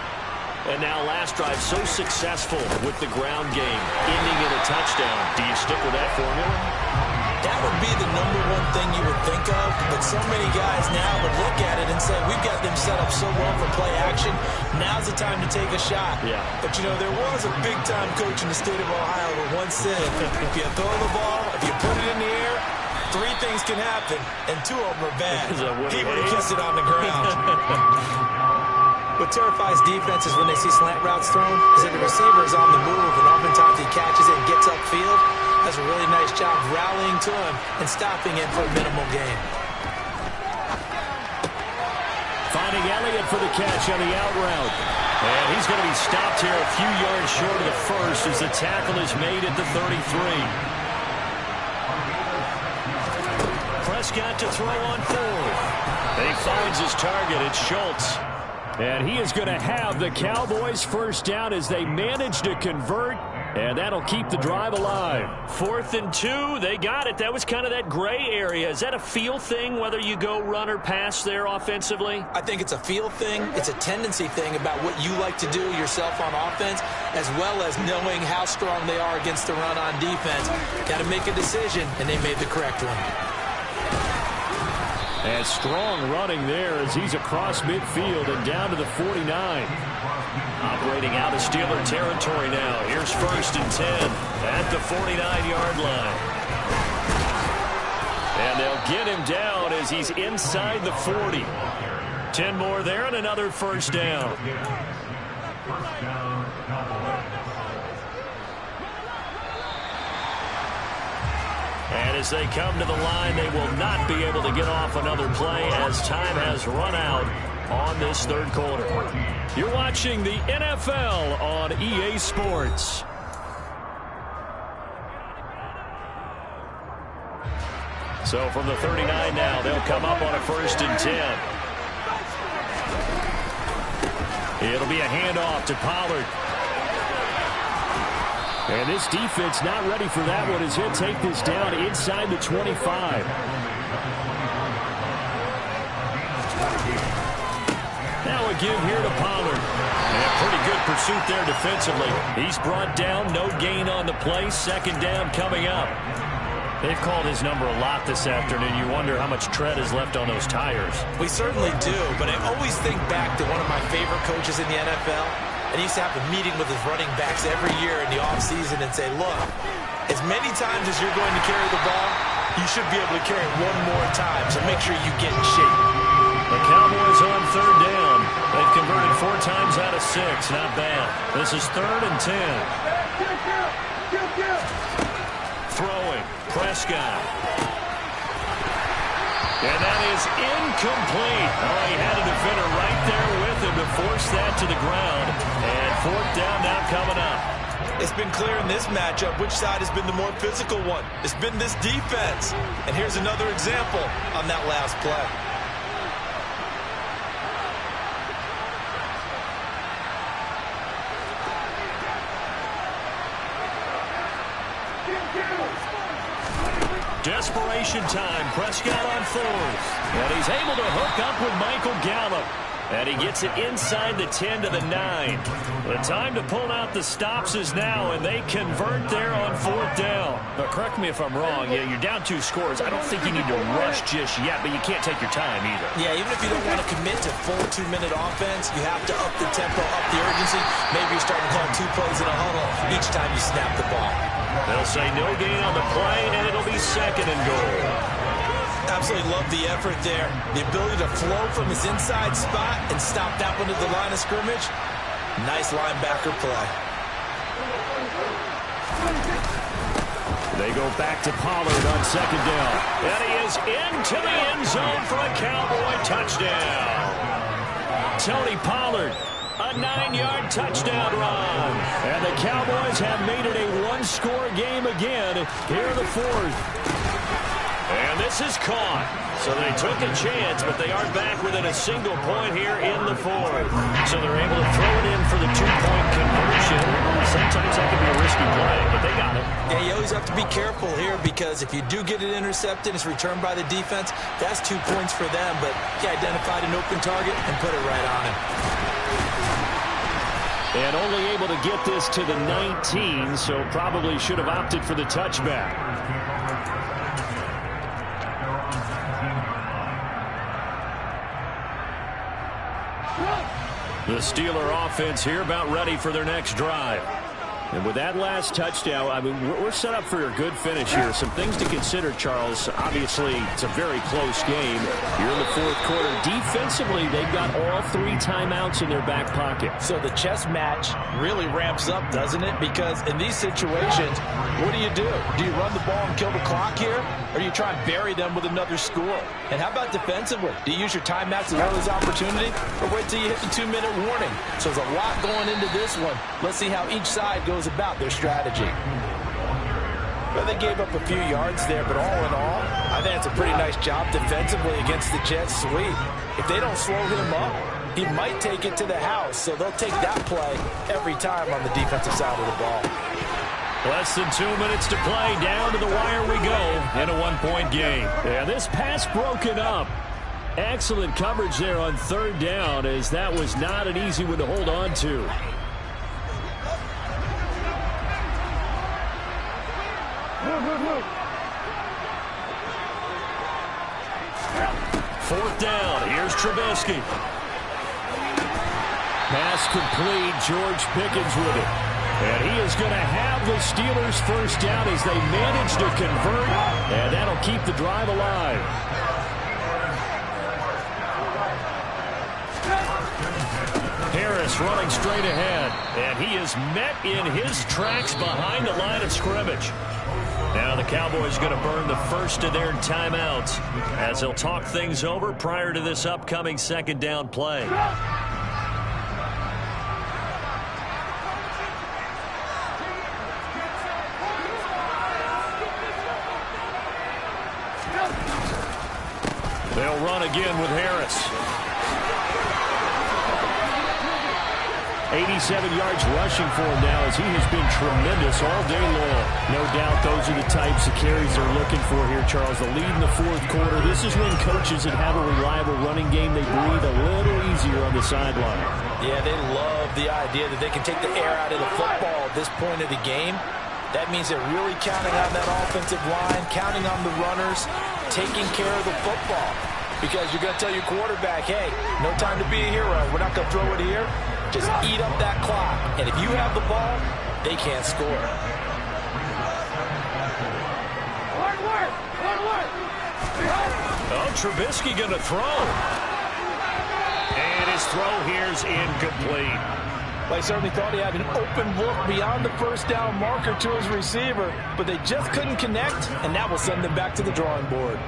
And now last drive so successful with the ground game, ending in a touchdown. Do you stick with that formula? That would be the #1 thing you would think of, but so many guys now would look at it and say, we've got them set up so well for play action, now's the time to take a shot. Yeah. But, you know, there was a big-time coach in the state of Ohio who once said, if you throw the ball, if you put it in the air, 3 things can happen, and 2 of them are bad. He would have kissed it on the ground. What terrifies defenses when they see slant routes thrown is that the receiver is on the move, and oftentimes he catches it and gets upfield. Does a really nice job rallying to him and stopping him for a minimal gain. Finding Elliott for the catch on the out route. And he's going to be stopped here a few yards short of the first as the tackle is made at the 33. Prescott to throw on 4th. And he finds his target. It's Schultz. And he is going to have the Cowboys first down as they manage to convert. And that'll keep the drive alive. 4th and 2. They got it. That was kind of that gray area. Is that a feel thing, whether you go run or pass there offensively? I think it's a feel thing. It's a tendency thing about what you like to do yourself on offense, as well as knowing how strong they are against the run on defense. Got to make a decision, and they made the correct one. And strong running there as he's across midfield and down to the 49. Operating out of Steeler territory now. Here's 1st and 10 at the 49-yard line. And they'll get him down as he's inside the 40. 10 more there and another first down. And as they come to the line, they will not be able to get off another play as time has run out on this 3rd quarter. You're watching the NFL on EA Sports. So from the 39 now, they'll come up on a 1st and 10. It'll be a handoff to Pollard. And this defense not ready for that one as he'll take this down inside the 25. Now a give here to Pollard. And pretty good pursuit there defensively. He's brought down, no gain on the play. 2nd down coming up. They've called his number a lot this afternoon. You wonder how much tread is left on those tires. We certainly do, but I always think back to one of my favorite coaches in the NFL. And he used to have a meeting with his running backs every year in the offseason and say, look, as many times as you're going to carry the ball, you should be able to carry it 1 more time, so make sure you get in shape. The Cowboys on 3rd down. They've converted 4 times out of 6. Not bad. This is 3rd and 10. Throwing. Prescott. And that is incomplete. Oh, he had a defender right there with him to force that to the ground. And 4th down now coming up. It's been clear in this matchup which side has been the more physical one. It's been this defense. And here's another example on that last play. Desperation time. Prescott on 4th. And he's able to hook up with Michael Gallup. And he gets it inside the 10 to the 9. The time to pull out the stops is now, and they convert there on 4th down. Now, correct me if I'm wrong. Yeah, you're down 2 scores. I don't think you need to rush just yet, but you can't take your time either. Yeah, even if you don't want to commit to full 2-minute offense, you have to up the tempo, up the urgency. Maybe you're starting to call 2 plays in a huddle each time you snap the ball. They'll say no gain on the play, and it'll be 2nd and goal. Absolutely love the effort there. The ability to flow from his inside spot and stop that one at the line of scrimmage. Nice linebacker play. They go back to Pollard on 2nd down. And he is into the end zone for a Cowboy touchdown. Tony Pollard, a 9-yard touchdown run. And the Cowboys have made it a 1-score game again here in the 4th. And this is caught. So they took a chance, but they are back within a single point here in the 4th. So they're able to throw it in for the 2-point conversion. Sometimes that can be a risky play, but they got it. Yeah, you always have to be careful here because if you do get it intercepted, it's returned by the defense. That's 2 points for them, but he identified an open target and put it right on him. And only able to get this to the 19, so probably should have opted for the touchback. The Steeler offense here about ready for their next drive. And with that last touchdown, I mean, we're set up for a good finish here. Some things to consider, Charles. Obviously, it's a very close game. You're in the fourth quarter. Defensively, they've got all 3 timeouts in their back pocket. So the chess match really ramps up, doesn't it? Because in these situations, what do? Do you run the ball and kill the clock here? Or do you try and bury them with another score? And how about defensively? Do you use your timeouts as early as opportunity? Or wait till you hit the 2-minute warning? So there's a lot going into this one. Let's see how each side goes about their strategy. Well, they gave up a few yards there, but all in all, I think it's a pretty nice job defensively against the Jets sweep. If they don't slow him up, he might take it to the house, so they'll take that play every time on the defensive side of the ball. Less than 2 minutes to play. Down to the wire we go in a 1-point game. Yeah, this pass broken up. Excellent coverage there on third down, as that was not an easy one to hold on to. Fourth down. Here's Trubisky. Pass complete. George Pickens with it. And he is going to have the Steelers first down as they manage to convert. And that'll keep the drive alive. Harris running straight ahead. And he is met in his tracks behind the line of scrimmage. Now the Cowboys going to burn the first of their timeouts as they'll talk things over prior to this upcoming second down play. They'll run again with Harris. 87 yards rushing for him now as he has been tremendous all day long. No doubt those are the types of carries they're looking for here, Charles. The lead in the fourth quarter. This is when coaches that have a reliable running game, they breathe a little easier on the sideline. Yeah, they love the idea that they can take the air out of the football at this point of the game. That means they're really counting on that offensive line, counting on the runners, taking care of the football. Because you're going to tell your quarterback, hey, no time to be a hero. We're not going to throw it here. Just eat up that clock. And if you have the ball, they can't score. Oh, Trubisky going to throw. And his throw here is incomplete. Well, I certainly thought he had an open look beyond the first down marker to his receiver, but they just couldn't connect, and that will send them back to the drawing board.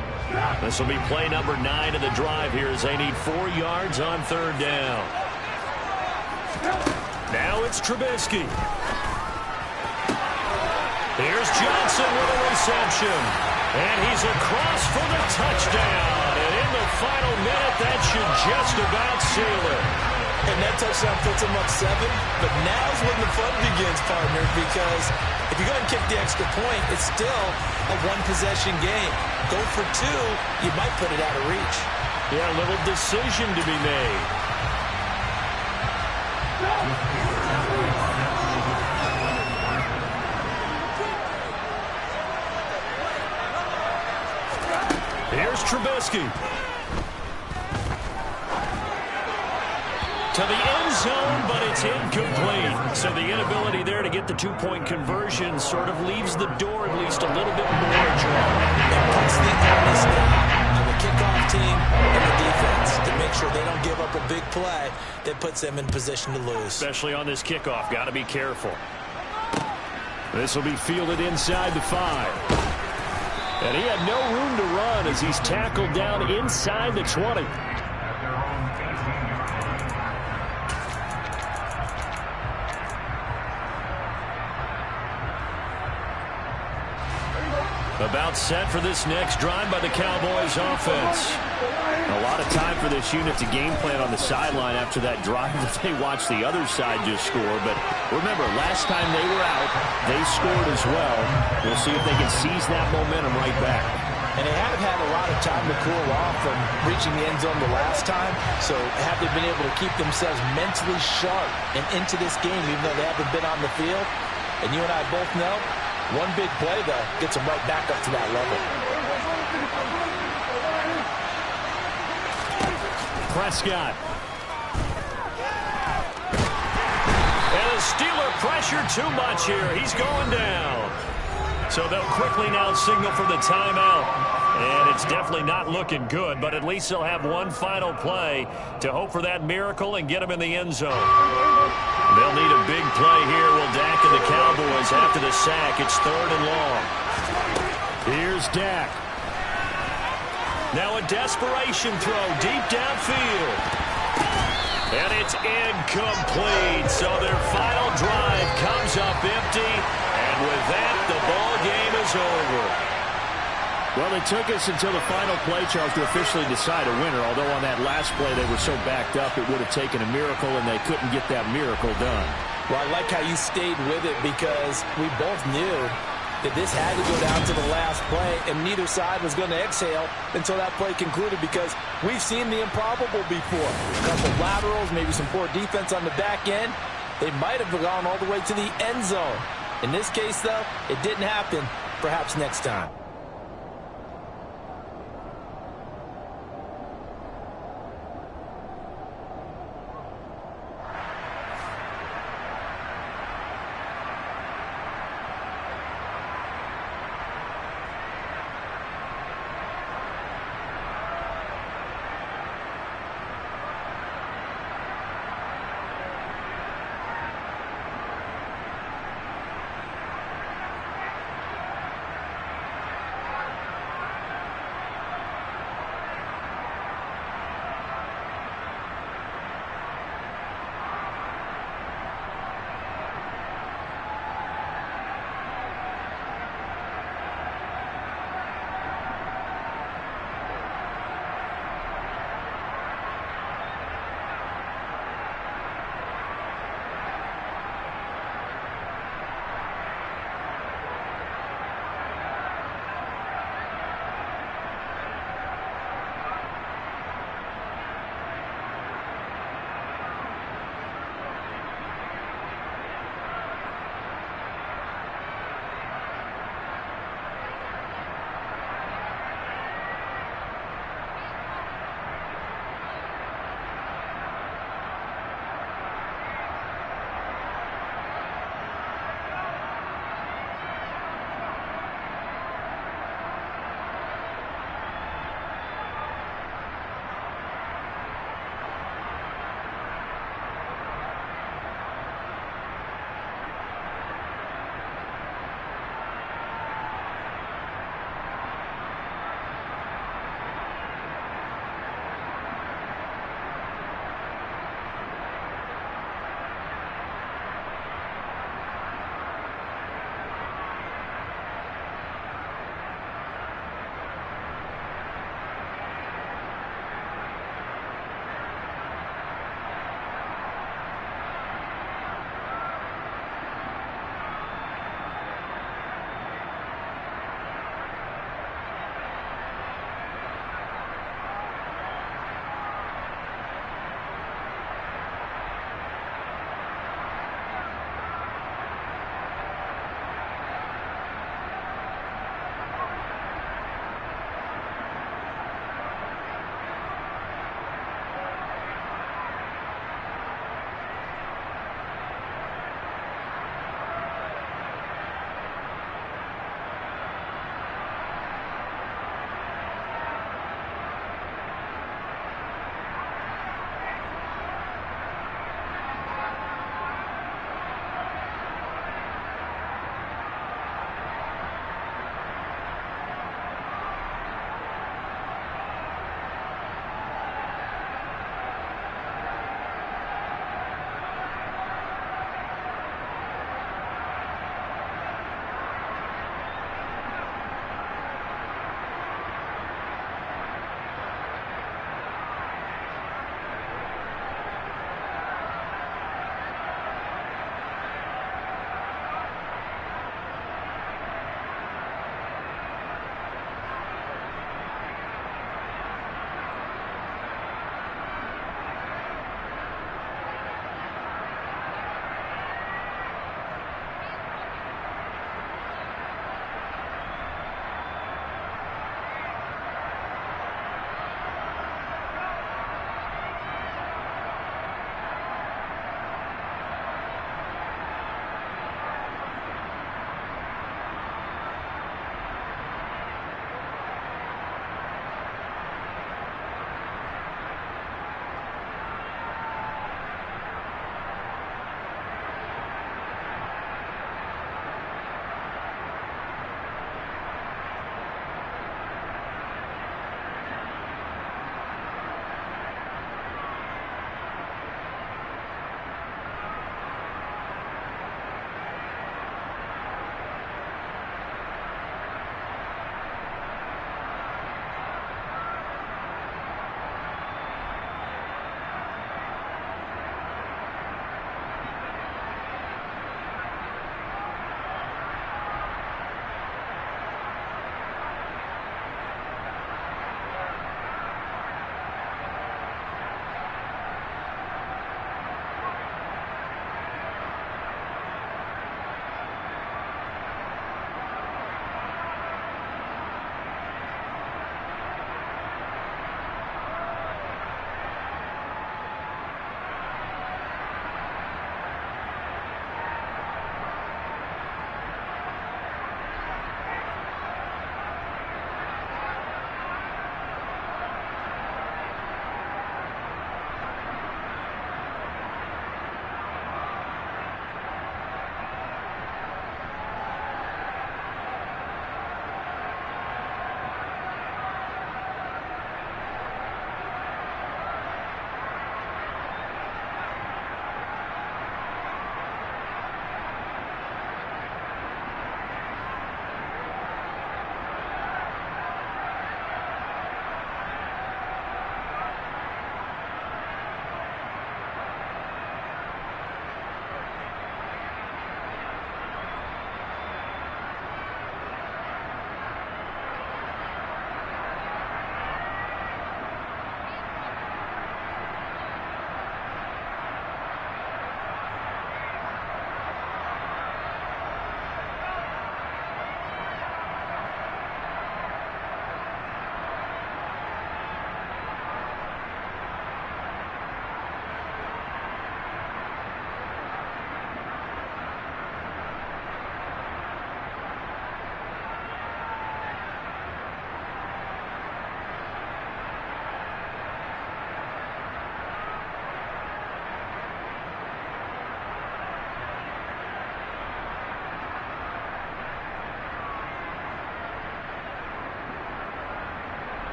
This will be play number 9 of the drive here as they need 4 yards on third down. Now it's Trubisky. Here's Johnson with a reception. And he's across for the touchdown. And in the final minute, that should just about seal it. And that touchdown puts them up 7. But now's when the fun begins, partner, because if you go ahead and kick the extra point, it's still a one-possession game. Go for 2, you might put it out of reach. Yeah, a little decision to be made. Here's Trubisky. To the end zone, but it's incomplete. So the inability there to get the 2-point conversion sort of leaves the door at least a little bit more ajar. It puts the onus now on the kickoff team and the defense to make sure they don't give up a big play that puts them in position to lose. Especially on this kickoff. Got to be careful. This will be fielded inside the 5. And he had no room to run as he's tackled down inside the 20. About set for this next drive by the Cowboys offense. A lot of time for this unit to game plan on the sideline after that drive that they watched the other side just score. But remember, last time they were out, they scored as well. We'll see if they can seize that momentum right back. And they haven't had a lot of time to cool off from reaching the end zone the last time. So have they been able to keep themselves mentally sharp and into this game, even though they haven't been on the field? And you and I both know, one big play, though, gets them right back up to that level. Prescott. And the Steeler pressure too much here. He's going down. So they'll quickly now signal for the timeout. And it's definitely not looking good, but at least they'll have one final play to hope for that miracle and get them in the end zone. They'll need a big play here. Will Dak and the Cowboys after the sack. It's 3rd and long. Here's Dak. Now a desperation throw deep downfield. And it's incomplete. So their final drive comes up empty. And with that, the ball game is over. Well, it took us until the final play, Charles, to officially decide a winner. Although on that last play they were so backed up, it would have taken a miracle, and they couldn't get that miracle done. Well, I like how you stayed with it because we both knew that this had to go down to the last play, and neither side was going to exhale until that play concluded because we've seen the improbable before. A couple laterals, maybe some poor defense on the back end. They might have gone all the way to the end zone. In this case, though, it didn't happen. Perhaps next time.